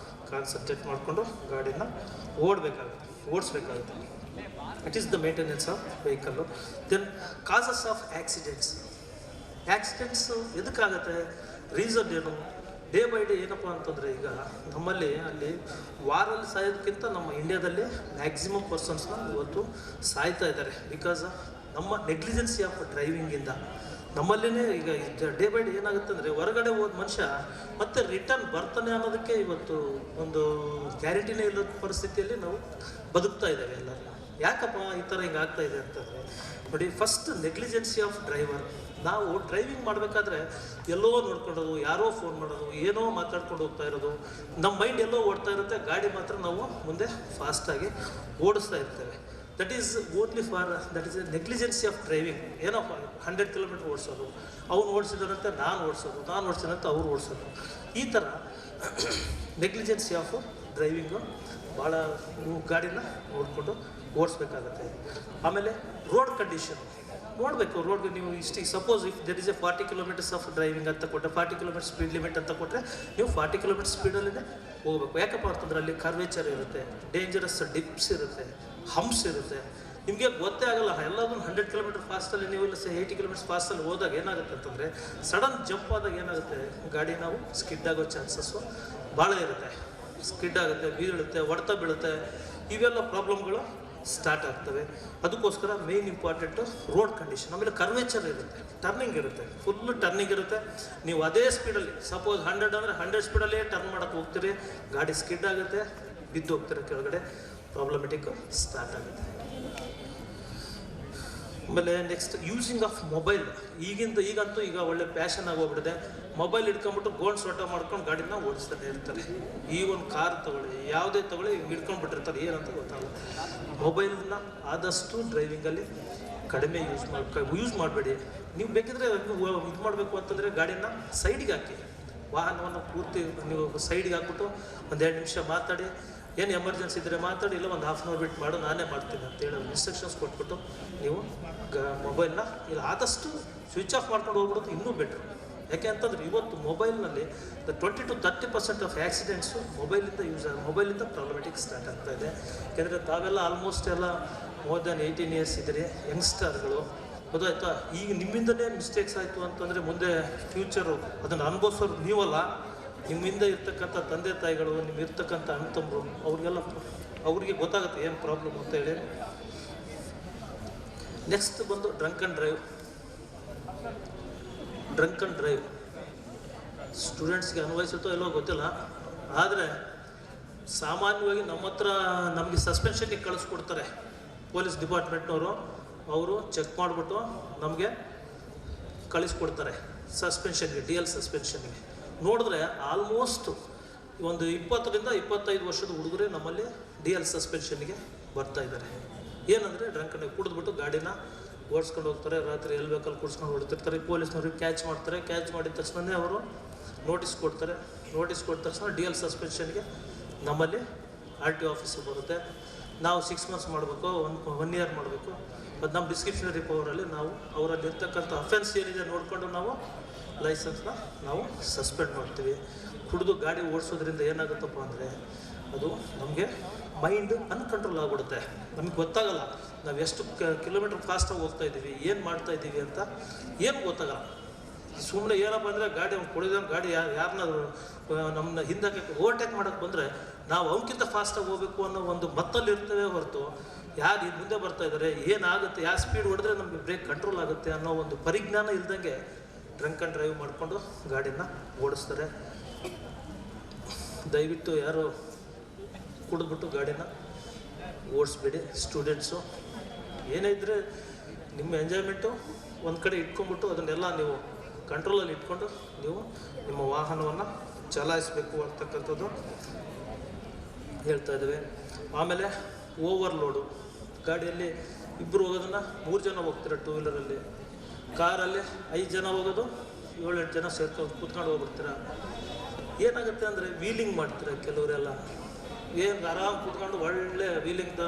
ಕಾನ್ಸಂಟ್ರೇಟ್ ಮಾಡಿಕೊಂಡು ಗಾಡಿನ ಓಡಿಸ್ಬೇಕಾಗುತ್ತೆ. It is the maintenance of vehicle. Then causes of accidents ಎದಕ್ಕಾಗುತ್ತೆ, ರೀಸನ್ ಏನು? ಡೇ ಬೈ ಡೇ ಏನಪ್ಪ ಅಂತಂದರೆ ಈಗ ನಮ್ಮಲ್ಲಿ ಅಲ್ಲಿ ವಾರಲ್ಲಿ ಸಾಯೋದಕ್ಕಿಂತ ನಮ್ಮ ಇಂಡಿಯಾದಲ್ಲಿ ಮ್ಯಾಕ್ಸಿಮಮ್ ಪರ್ಸನ್ಸ್ನ ಇವತ್ತು ಸಾಯ್ತಾ ಇದ್ದಾರೆ. ಬಿಕಾಸ್ ನಮ್ಮ ನೆಗ್ಲಿಜೆನ್ಸಿ ಆಫ್ ಡ್ರೈವಿಂಗಿಂದ ನಮ್ಮಲ್ಲೇ ಈಗ ಡೇ ಬೈ ಡೇ ಏನಾಗುತ್ತೆ ಅಂದರೆ ಹೊರಗಡೆ ಹೋದ ಮನುಷ್ಯ ಮತ್ತೆ ರಿಟರ್ನ್ ಬರ್ತಾನೆ ಅನ್ನೋದಕ್ಕೆ ಇವತ್ತು ಒಂದು ಗ್ಯಾರಂಟಿನೇ ಇಲ್ಲದ ಪರಿಸ್ಥಿತಿಯಲ್ಲಿ ನಾವು ಬದುಕ್ತಾ ಇದ್ದೇವೆ ಎಲ್ಲರೂ. ಯಾಕಪ್ಪ ಈ ಥರ ಹಿಂಗೆ ಆಗ್ತಾ ಇದೆ ಅಂತಂದರೆ ನೋಡಿ, ಫಸ್ಟ್ ನೆಗ್ಲಿಜೆನ್ಸಿ ಆಫ್ ಡ್ರೈವರ್. ನಾವು ಡ್ರೈವಿಂಗ್ ಮಾಡಬೇಕಾದ್ರೆ ಎಲ್ಲೋ ನೋಡ್ಕೊಳ್ಳೋದು, ಯಾರೋ ಫೋನ್ ಮಾಡೋದು, ಏನೋ ಮಾತಾಡ್ಕೊಂಡು ಹೋಗ್ತಾ ಇರೋದು, ನಮ್ಮ ಮೈಂಡ್ ಎಲ್ಲೋ ಓಡ್ತಾ ಇರುತ್ತೆ. ಗಾಡಿ ಮಾತ್ರ ನಾವು ಮುಂದೆ ಫಾಸ್ಟಾಗಿ ಓಡಿಸ್ತಾ ಇರ್ತೇವೆ. That is only for that is A negligence of driving. ಏನಪ್ಪ 100 ಕಿಲೋಮೀಟರ್ ಓಡಿಸೋದು, ಅವ್ನು ಓಡಿಸಿದಾರಂತೆ ನಾನು ಓಡಿಸಿದಂತೆ ಅವ್ರು ಓಡಿಸೋದು. ಈ ಥರ ನೆಗ್ಲಿಜೆನ್ಸಿ ಆಫ್ ಡ್ರೈವಿಂಗು ಭಾಳ ನೀವು ಗಾಡಿನ ನೋಡಿಕೊಂಡು ಓಡಿಸ್ಬೇಕಾಗತ್ತೆ. ಆಮೇಲೆ ರೋಡ್ ಕಂಡೀಷನ್ ನೋಡಬೇಕು. ರೋಡ್ಗೆ ನೀವು ಇಷ್ಟಿಗೆ suppose if there is a 40 kilometres of driving ಅಂತ ಕೊಟ್ಟರೆ, 40 ಕಿಲೋಮೀಟರ್ ಸ್ಪೀಡ್ ಲಿಮಿಟ್ ಅಂತ ಕೊಟ್ಟರೆ ನೀವು 40 ಕಿಲೋಮೀಟರ್ ಸ್ಪೀಡಲ್ಲೇ ಹೋಗಬೇಕು. ಯಾಕಪ್ಪ ಅಂತಂದರೆ ಅಲ್ಲಿ ಕರ್ವೇಚರ್ ಇರುತ್ತೆ, ಡೇಂಜರಸ್ ಡಿಪ್ಸ್ ಇರುತ್ತೆ, ಹಂಪ್ಸ್ ಇರುತ್ತೆ. ನಿಮಗೆ ಗೊತ್ತೇ ಆಗಲ್ಲ. ಎಲ್ಲದನ್ನು 100 ಕಿಲೋಮೀಟರ್ ಫಾಸ್ಟಲ್ಲಿ ನೀವು ಇಲ್ಲ 80 ಕಿಲೋಮೀಟರ್ ಫಾಸ್ಟಲ್ಲಿ ಹೋದಾಗ ಏನಾಗುತ್ತೆ ಅಂತಂದರೆ ಸಡನ್ ಜಂಪ್ ಆದಾಗ ಏನಾಗುತ್ತೆ, ಗಾಡಿ ನಾವು ಸ್ಕಿಡ್ ಆಗೋ ಚಾನ್ಸಸ್ಸು ಭಾಳ ಇರುತ್ತೆ. ಸ್ಕಿಡ್ ಆಗುತ್ತೆ, ಬೀಳುತ್ತೆ, ಹೊಡೆತ ಬೀಳುತ್ತೆ. ಇವೆಲ್ಲ ಪ್ರಾಬ್ಲಮ್ಗಳು ಸ್ಟಾರ್ಟ್ ಆಗ್ತವೆ. ಅದಕ್ಕೋಸ್ಕರ ಮೇಯ್ನ್ ಇಂಪಾರ್ಟೆಂಟು ರೋಡ್ ಕಂಡೀಷನ್. ಆಮೇಲೆ ಕರ್ವೇಚರ್ ಇರುತ್ತೆ, ಟರ್ನಿಂಗ್ ಇರುತ್ತೆ, ಫುಲ್ಲು ಟರ್ನಿಂಗ್ ಇರುತ್ತೆ. ನೀವು ಅದೇ ಸ್ಪೀಡಲ್ಲಿ ಸಪೋಸ್ 100 ಅಂದರೆ 100 ಸ್ಪೀಡಲ್ಲೇ ಟರ್ನ್ ಮಾಡೋಕ್ಕೆ ಹೋಗ್ತೀರಿ, ಗಾಡಿ ಸ್ಕಿಡ್ ಆಗುತ್ತೆ, ಬಿದ್ದು ಹೋಗ್ತೀರ ಕೆಳಗಡೆ, ಪ್ರಾಬ್ಲಮೆಟಿಕ್ ಸ್ಟಾರ್ಟ್ ಆಗುತ್ತೆ. ಆಮೇಲೆ ನೆಕ್ಸ್ಟ್ ಯೂಸಿಂಗ್ ಆಫ್ ಮೊಬೈಲ್. ಈಗಂತೂ ಒಳ್ಳೆ ಪ್ಯಾಷನ್ ಆಗೋಗ್ಬಿಟ್ಟಿದೆ. ಮೊಬೈಲ್ ಇಟ್ಕೊಂಡ್ಬಿಟ್ಟು ಗೋಲ್ಡ್ ಸೊಟ್ಟ ಮಾಡ್ಕೊಂಡು ಗಾಡಿನ ಓಡಿಸ್ತಾನೆ ಇರ್ತಾರೆ. ಈ ಒಂದು ಕಾರ್ ತೊಗೊಳ್ಳಿ, ಯಾವುದೇ ತೊಗೊಳ್ಳಿ, ಹಿಡ್ಕೊಂಡ್ಬಿಟ್ಟಿರ್ತಾರೆ, ಏನಂತ ಗೊತ್ತಾಗಲ್ಲ. ಮೊಬೈಲ್ನ ಆದಷ್ಟು ಡ್ರೈವಿಂಗಲ್ಲಿ ಕಡಿಮೆ ಯೂಸ್ ಮಾಡಬೇಡಿ. ನೀವು ಬೇಕಿದ್ರೆ ಇದು ಮಾಡಬೇಕು ಅಂತಂದರೆ ಗಾಡಿನ ಸೈಡಿಗೆ ಹಾಕಿ, ವಾಹನವನ್ನು ಪೂರ್ತಿ ನೀವು ಸೈಡಿಗೆ ಹಾಕ್ಬಿಟ್ಟು ಒಂದು 2 ನಿಮಿಷ ಮಾತಾಡಿ, ಏನು ಎಮರ್ಜೆನ್ಸಿ ಇದ್ದರೆ ಮಾತಾಡಿ, ಇಲ್ಲ ಒಂದು 1/2 hour ಬಿಟ್ಟು ಮಾಡು, ನಾನೇ ಮಾಡ್ತೀನಿ ಅಂತ ಹೇಳಿ ಇನ್ಸ್ಟ್ರಕ್ಷನ್ಸ್ ಕೊಟ್ಬಿಟ್ಟು ನೀವು ಮೊಬೈಲ್ನ ಇಲ್ಲ ಆದಷ್ಟು ಸ್ವಿಚ್ ಆಫ್ ಮಾಡ್ಕೊಂಡು ಹೋಗ್ಬಿಡೋದು ಇನ್ನೂ ಬೆಟ್ರು. ಯಾಕೆ ಅಂತಂದರೆ ಇವತ್ತು ಮೊಬೈಲ್ನಲ್ಲಿ 20 to 30% ಆಫ್ ಆ್ಯಕ್ಸಿಡೆಂಟ್ಸು ಮೊಬೈಲಿಂದ ಪ್ರಾಬ್ಲಮೆಟಿಕ್ ಸ್ಟಾರ್ಟ್ ಆಗ್ತಾ ಇದೆ. ಯಾಕೆಂದರೆ ತಾವೆಲ್ಲ ಆಲ್ಮೋಸ್ಟ್ ಎಲ್ಲ ಮೋರ್ ದ್ಯಾನ್ 18 years ಇದ್ದೀರಿ, ಯಂಗ್ಸ್ಟರ್ಗಳು, ಗೊತ್ತಾಯ್ತಾ? ಈಗ ನಿಮ್ಮಿಂದಲೇ ಮಿಸ್ಟೇಕ್ಸ್ ಆಯಿತು ಅಂತಂದರೆ ಮುಂದೆ ಫ್ಯೂಚರು ಅದನ್ನು ಅನುಭವಿಸೋರು ನೀವಲ್ಲ, ನಿಮ್ಮಿಂದ ಇರ್ತಕ್ಕಂಥ ತಂದೆ ತಾಯಿಗಳು, ನಿಮ್ಮ ಇರ್ತಕ್ಕಂಥ ಅಣ್ಣ ತಮ್ಮರು, ಅವ್ರಿಗೆ ಗೊತ್ತಾಗುತ್ತೆ ಏನು ಪ್ರಾಬ್ಲಮ್ ಅಂತ ಹೇಳಿ. ನೆಕ್ಸ್ಟ್ ಬಂದು ಡ್ರಂಕ್ ಆ್ಯಂಡ್ ಡ್ರೈವ್. ಸ್ಟೂಡೆಂಟ್ಸ್ಗೆ ಅನ್ವಯಿಸುತ್ತೋ ಎಲ್ಲೋ ಗೊತ್ತಿಲ್ಲ, ಆದರೆ ಸಾಮಾನ್ಯವಾಗಿ ನಮಗೆ ಸಸ್ಪೆನ್ಷನ್ಗೆ ಕಳಿಸ್ಕೊಡ್ತಾರೆ ಪೊಲೀಸ್ ಡಿಪಾರ್ಟ್ಮೆಂಟ್ನವರು. ಅವರು ಚೆಕ್ ಮಾಡಿಬಿಟ್ಟು ನಮಗೆ ಕಳಿಸ್ಕೊಡ್ತಾರೆ ಸಸ್ಪೆನ್ಷನ್ಗೆ, DL ಸಸ್ಪೆನ್ಷನ್ಗೆ. ನೋಡಿದ್ರೆ ಆಲ್ಮೋಸ್ಟ್ ಒಂದು 20 ರಿಂದ 25 ವರ್ಷದ ಹುಡುಗರೇ ನಮ್ಮಲ್ಲಿ DL ಸಸ್ಪೆನ್ಷನ್ಗೆ ಬರ್ತಾಯಿದ್ದಾರೆ. ಏನಂದರೆ ಡ್ರಂಕ್ ಆ್ಯಂಡ್ ಕುಡಿದ್ಬಿಟ್ಟು ಗಾಡಿನ ಓಡಿಸ್ಕೊಂಡು ಹೋಗ್ತಾರೆ, ರಾತ್ರಿ ಎಲ್ಲಿ ಬೇಕಲ್ಲಿ ಕುಡಿಸ್ಕೊಂಡು ಹೊಡ್ತಿರ್ತಾರೆ. ಪೊಲೀಸ್ನವ್ರಿಗೆ ಕ್ಯಾಚ್ ಮಾಡ್ತಾರೆ, ಕ್ಯಾಚ್ ಮಾಡಿದ ತಕ್ಷಣವೇ ಅವರು ನೋಟಿಸ್ ಕೊಡ್ತಾರೆ. ನೋಟಿಸ್ ಕೊಟ್ಟ ತಕ್ಷಣ DL ಸಸ್ಪೆನ್ಷನ್ಗೆ ನಮ್ಮಲ್ಲಿ RTO ಆಫೀಸಿಗೆ ಬರುತ್ತೆ. ನಾವು 6 months ಮಾಡಬೇಕು, 1 year ಮಾಡಬೇಕು. ಅದು ನಮ್ಮ ಡಿಸ್ಕ್ರಿಪ್ಷನರಿ ಪವರಲ್ಲಿ ನಾವು ಅವರಲ್ಲಿ ಇರ್ತಕ್ಕಂಥ ಅಫೆನ್ಸ್ ಏನಿದೆ ನೋಡಿಕೊಂಡು ನಾವು ಲೈಸೆನ್ಸ್ನ ನಾವು ಸಸ್ಪೆಂಡ್ ಮಾಡ್ತೀವಿ. ಕುಡಿದು ಗಾಡಿ ಓಡಿಸೋದ್ರಿಂದ ಏನಾಗುತ್ತಪ್ಪ ಅಂದರೆ ಅದು ನಮಗೆ ಮೈಂಡ್ ಅನ್ಕಂಟ್ರೋಲ್ ಆಗಿಬಿಡುತ್ತೆ. ನಮಗೆ ಗೊತ್ತಾಗಲ್ಲ ನಾವು ಎಷ್ಟು ಕಿಲೋಮೀಟ್ರ್ ಫಾಸ್ಟಾಗಿ ಹೋಗ್ತಾ ಇದ್ದೀವಿ, ಏನು ಮಾಡ್ತಾ ಇದ್ದೀವಿ ಅಂತ ಏನು ಗೊತ್ತಾಗಲ್ಲ. ಸುಮ್ಮನೆ ಏನಪ್ಪ ಅಂದರೆ ಗಾಡಿ ಕುಡಿದ ಗಾಡಿ ಯಾರನ್ನ ನಮ್ಮನ್ನ ಹಿಂದಕ್ಕೆ ಓವರ್ಟೇಕ್ ಮಾಡೋಕ್ಕೆ ಬಂದರೆ ನಾವು ಅವಕ್ಕಿಂತ ಫಾಸ್ಟಾಗಿ ಹೋಗಬೇಕು ಅನ್ನೋ ಒಂದು ಮತ್ತಲ್ಲಿ ಇರ್ತೇವೆ ಹೊರತು ಯಾರು ಮುಂದೆ ಬರ್ತಾ ಇದ್ದಾರೆ, ಏನಾಗುತ್ತೆ, ಯಾವ ಸ್ಪೀಡ್ ಹೊಡೆದ್ರೆ ನಮಗೆ ಬ್ರೇಕ್ ಕಂಟ್ರೋಲ್ ಆಗುತ್ತೆ ಅನ್ನೋ ಒಂದು ಪರಿಜ್ಞಾನ ಇಲ್ದಂಗೆ ಡ್ರಂಕ್ ಆ್ಯಂಡ್ ಡ್ರೈವ್ ಮಾಡಿಕೊಂಡು ಗಾಡಿನ ಓಡಿಸ್ತಾರೆ. ದಯವಿಟ್ಟು ಯಾರು ಕುಡಿದ್ಬಿಟ್ಟು ಗಾಡಿನ ಓಡಿಸ್ಬೇಡಿ. ಸ್ಟೂಡೆಂಟ್ಸು ಏನೇ ಇದ್ದರೆ ನಿಮ್ಮ ಎಂಜಾಯ್ಮೆಂಟು ಒಂದು ಕಡೆ ಇಟ್ಕೊಂಡ್ಬಿಟ್ಟು ಅದನ್ನೆಲ್ಲ ನೀವು ಕಂಟ್ರೋಲಲ್ಲಿ ಇಟ್ಕೊಂಡು ನೀವು ನಿಮ್ಮ ವಾಹನವನ್ನು ಚಲಾಯಿಸಬೇಕು ಅಂತಕ್ಕಂಥದ್ದು ಹೇಳ್ತಾ ಇದ್ದೇವೆ. ಆಮೇಲೆ ಓವರ್ಲೋಡು. ಗಾಡಿಯಲ್ಲಿ 2 ಹೋಗೋದನ್ನು 3 ಜನ ಹೋಗ್ತೀರ, 2 wheeler. ಕಾರಲ್ಲಿ 5 ಜನ ಹೋಗೋದು, 7-8 ಜನ ಸೇರ್ಕೊಂಡು ಕೂತ್ಕೊಂಡು ಹೋಗ್ಬಿಡ್ತೀರ. ಏನಾಗುತ್ತೆ ಅಂದರೆ ವೀಲಿಂಗ್ ಮಾಡ್ತೀರ ಕೆಲವರೆಲ್ಲ, ಏನು ಆರಾಮ್ ಕೂತ್ಕೊಂಡು ಒಳ್ಳೆ ವೀಲಿಂಗ್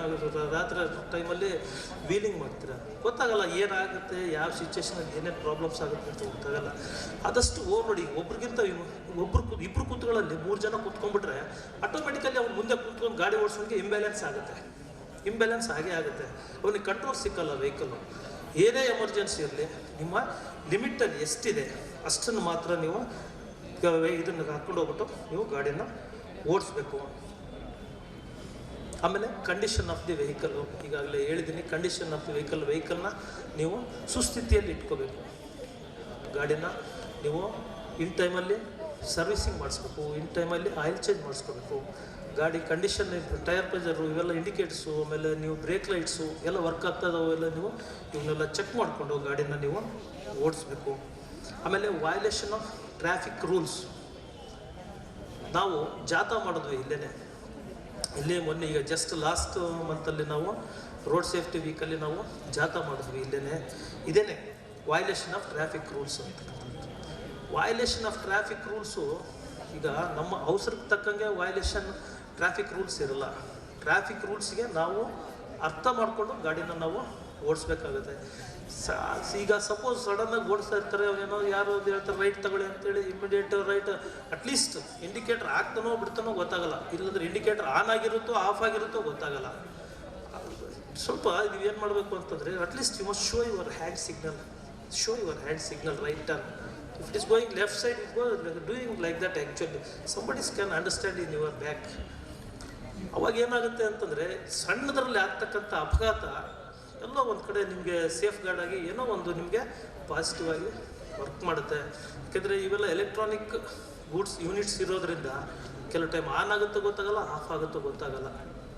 ರಾತ್ರಿ ಟೈಮಲ್ಲಿ ವೀಲಿಂಗ್ ಮಾಡ್ತೀರ. ಗೊತ್ತಾಗಲ್ಲ ಏನಾಗುತ್ತೆ, ಯಾವ ಸಿಚುವೇಷನಲ್ಲಿ ಏನೇನು ಪ್ರಾಬ್ಲಮ್ಸ್ ಆಗುತ್ತೆ ಅಂತ ಗೊತ್ತಾಗಲ್ಲ. ಆದಷ್ಟು ನೋಡಿ, ಇಬ್ಬರು ಕೂತ್ಗಳಲ್ಲಿ 3 ಜನ ಕೂತ್ಕೊಂಡ್ಬಿಟ್ರೆ ಆಟೋಮೆಟಿಕಲಿ ಅವ್ನು ಮುಂದೆ ಕೂತ್ಕೊಂಡು ಗಾಡಿ ಓಡಿಸೋಕ್ಕೆ ಇಂಬ್ಯಾಲೆನ್ಸ್ ಆಗೇ ಆಗುತ್ತೆ. ಅವನಿಗೆ ಕಂಟ್ರೋಲ್ ಸಿಕ್ಕಲ್ಲ ವೆಹಿಕಲ್ಲು. ಏನೇ ಎಮರ್ಜೆನ್ಸಿ ಇರಲಿ, ನಿಮ್ಮ ಲಿಮಿಟಲ್ಲಿ ಎಷ್ಟಿದೆ ಅಷ್ಟನ್ನು ಮಾತ್ರ ನೀವು ಇದನ್ನು ಹಾಕ್ಕೊಂಡು ಹೋಗ್ಬಿಟ್ಟು ನೀವು ಗಾಡಿನ ಓಡಿಸ್ಬೇಕು. ಆಮೇಲೆ ಕಂಡೀಷನ್ ಆಫ್ ದಿ ವೆಹಿಕಲ್ಲು, ಈಗಾಗಲೇ ಹೇಳಿದ್ದೀನಿ. ಕಂಡೀಷನ್ ಆಫ್ ದಿ ವೆಹಿಕಲ್ನ ನೀವು ಸುಸ್ಥಿತಿಯಲ್ಲಿ ಇಟ್ಕೋಬೇಕು. ಗಾಡಿನ ನೀವು ಇನ್ ಟೈಮಲ್ಲಿ ಸರ್ವಿಸಿಂಗ್ ಮಾಡಿಸ್ಬೇಕು, ಇನ್ ಟೈಮಲ್ಲಿ ಆಯಿಲ್ ಚೇಂಜ್ ಮಾಡಿಸ್ಕೋಬೇಕು. ಗಾಡಿ ಕಂಡೀಷನ್, ಟೈರ್ ಪ್ರೆಷರು, ಇವೆಲ್ಲ ಇಂಡಿಕೇಟರ್ಸು, ಆಮೇಲೆ ನೀವು ಬ್ರೇಕ್ ಲೈಟ್ಸು ಎಲ್ಲ ವರ್ಕ್ ಆಗ್ತದೋ ಎಲ್ಲ ನೀವು ಇವನ್ನೆಲ್ಲ ಚೆಕ್ ಮಾಡಿಕೊಂಡು ಗಾಡಿನ ನೀವು ಓಡಿಸ್ಬೇಕು. ಆಮೇಲೆ ವಯಲೇಷನ್ ಆಫ್ ಟ್ರಾಫಿಕ್ ರೂಲ್ಸ್. ನಾವು ಜಾಥಾ ಮಾಡಿದ್ವಿ ಇಲ್ಲೇ ಮೊನ್ನೆ, ಈಗ ಜಸ್ಟ್ ಲಾಸ್ಟ್ ಮಂತಲ್ಲಿ ನಾವು ರೋಡ್ ಸೇಫ್ಟಿ ವೀಕಲ್ಲಿ ನಾವು ಜಾಥಾ ಮಾಡಿದ್ವಿ ಇದೇನೆ ವಯಲೇಷನ್ ಆಫ್ ಟ್ರಾಫಿಕ್ ರೂಲ್ಸ್ ಅಂತ. ವಯಲೇಷನ್ ಆಫ್ ಟ್ರಾಫಿಕ್ ರೂಲ್ಸು ಈಗ ನಮ್ಮ ಅವಸರಕ್ಕೆ ತಕ್ಕಂಗೆ ವಯಲೇಷನ್ ಟ್ರಾಫಿಕ್ ರೂಲ್ಸ್ ಇರಲ್ಲ. ಟ್ರಾಫಿಕ್ ರೂಲ್ಸ್ಗೆ ನಾವು ಅರ್ಥ ಮಾಡಿಕೊಂಡು ಗಾಡಿನ ನಾವು ಓಡಿಸ್ಬೇಕಾಗುತ್ತೆ. ಈಗ ಸಪೋಸ್ ಸಡನ್ನಾಗಿ ಓಡಿಸ್ತಾ ಇರ್ತಾರೆ, ಅವನೇನೋ ಯಾರು ಹೇಳ್ತಾರೆ ರೈಟ್ ತಗೊಳ್ಳಿ ಅಂತೇಳಿ, ಇಮಿಡಿಯೇಟ್ ರೈಟ್, ಅಟ್ಲೀಸ್ಟ್ ಇಂಡಿಕೇಟರ್ ಹಾಕ್ತಾನೋ ಬಿಡ್ತಾನೋ ಗೊತ್ತಾಗಲ್ಲ, ಇಲ್ಲಂದ್ರೆ ಇಂಡಿಕೇಟರ್ ಆನ್ ಆಗಿರುತ್ತೋ ಆಫ್ ಆಗಿರುತ್ತೋ ಗೊತ್ತಾಗಲ್ಲ. ಸ್ವಲ್ಪ ನೀವು ಏನು ಮಾಡಬೇಕು ಅಂತಂದರೆ at least you must show your hand signal right turn. If it is going left side, it goes doing like that actually. Somebody can understand in your back. ಅವಾಗ ಏನಾಗುತ್ತೆ ಅಂತಂದರೆ ಸಣ್ಣದರಲ್ಲಿ ಆಗ್ತಕ್ಕಂಥ ಅಪಘಾತ ಎಲ್ಲೋ ಒಂದು ಕಡೆ ನಿಮಗೆ ಸೇಫ್ ಗಾರ್ಡ್ ಆಗಿ ಏನೋ ಒಂದು ನಿಮಗೆ ಪಾಸಿಟಿವ್ ಆಗಿ ವರ್ಕ್ ಮಾಡುತ್ತೆ. ಯಾಕೆಂದರೆ ಇವೆಲ್ಲ ಎಲೆಕ್ಟ್ರಾನಿಕ್ ಗೂಡ್ಸ್ ಯೂನಿಟ್ಸ್ ಇರೋದ್ರಿಂದ ಕೆಲವು ಟೈಮ್ ಆನ್ ಆಗುತ್ತೋ ಗೊತ್ತಾಗಲ್ಲ, ಆಫ್ ಆಗುತ್ತೋ ಗೊತ್ತಾಗಲ್ಲ.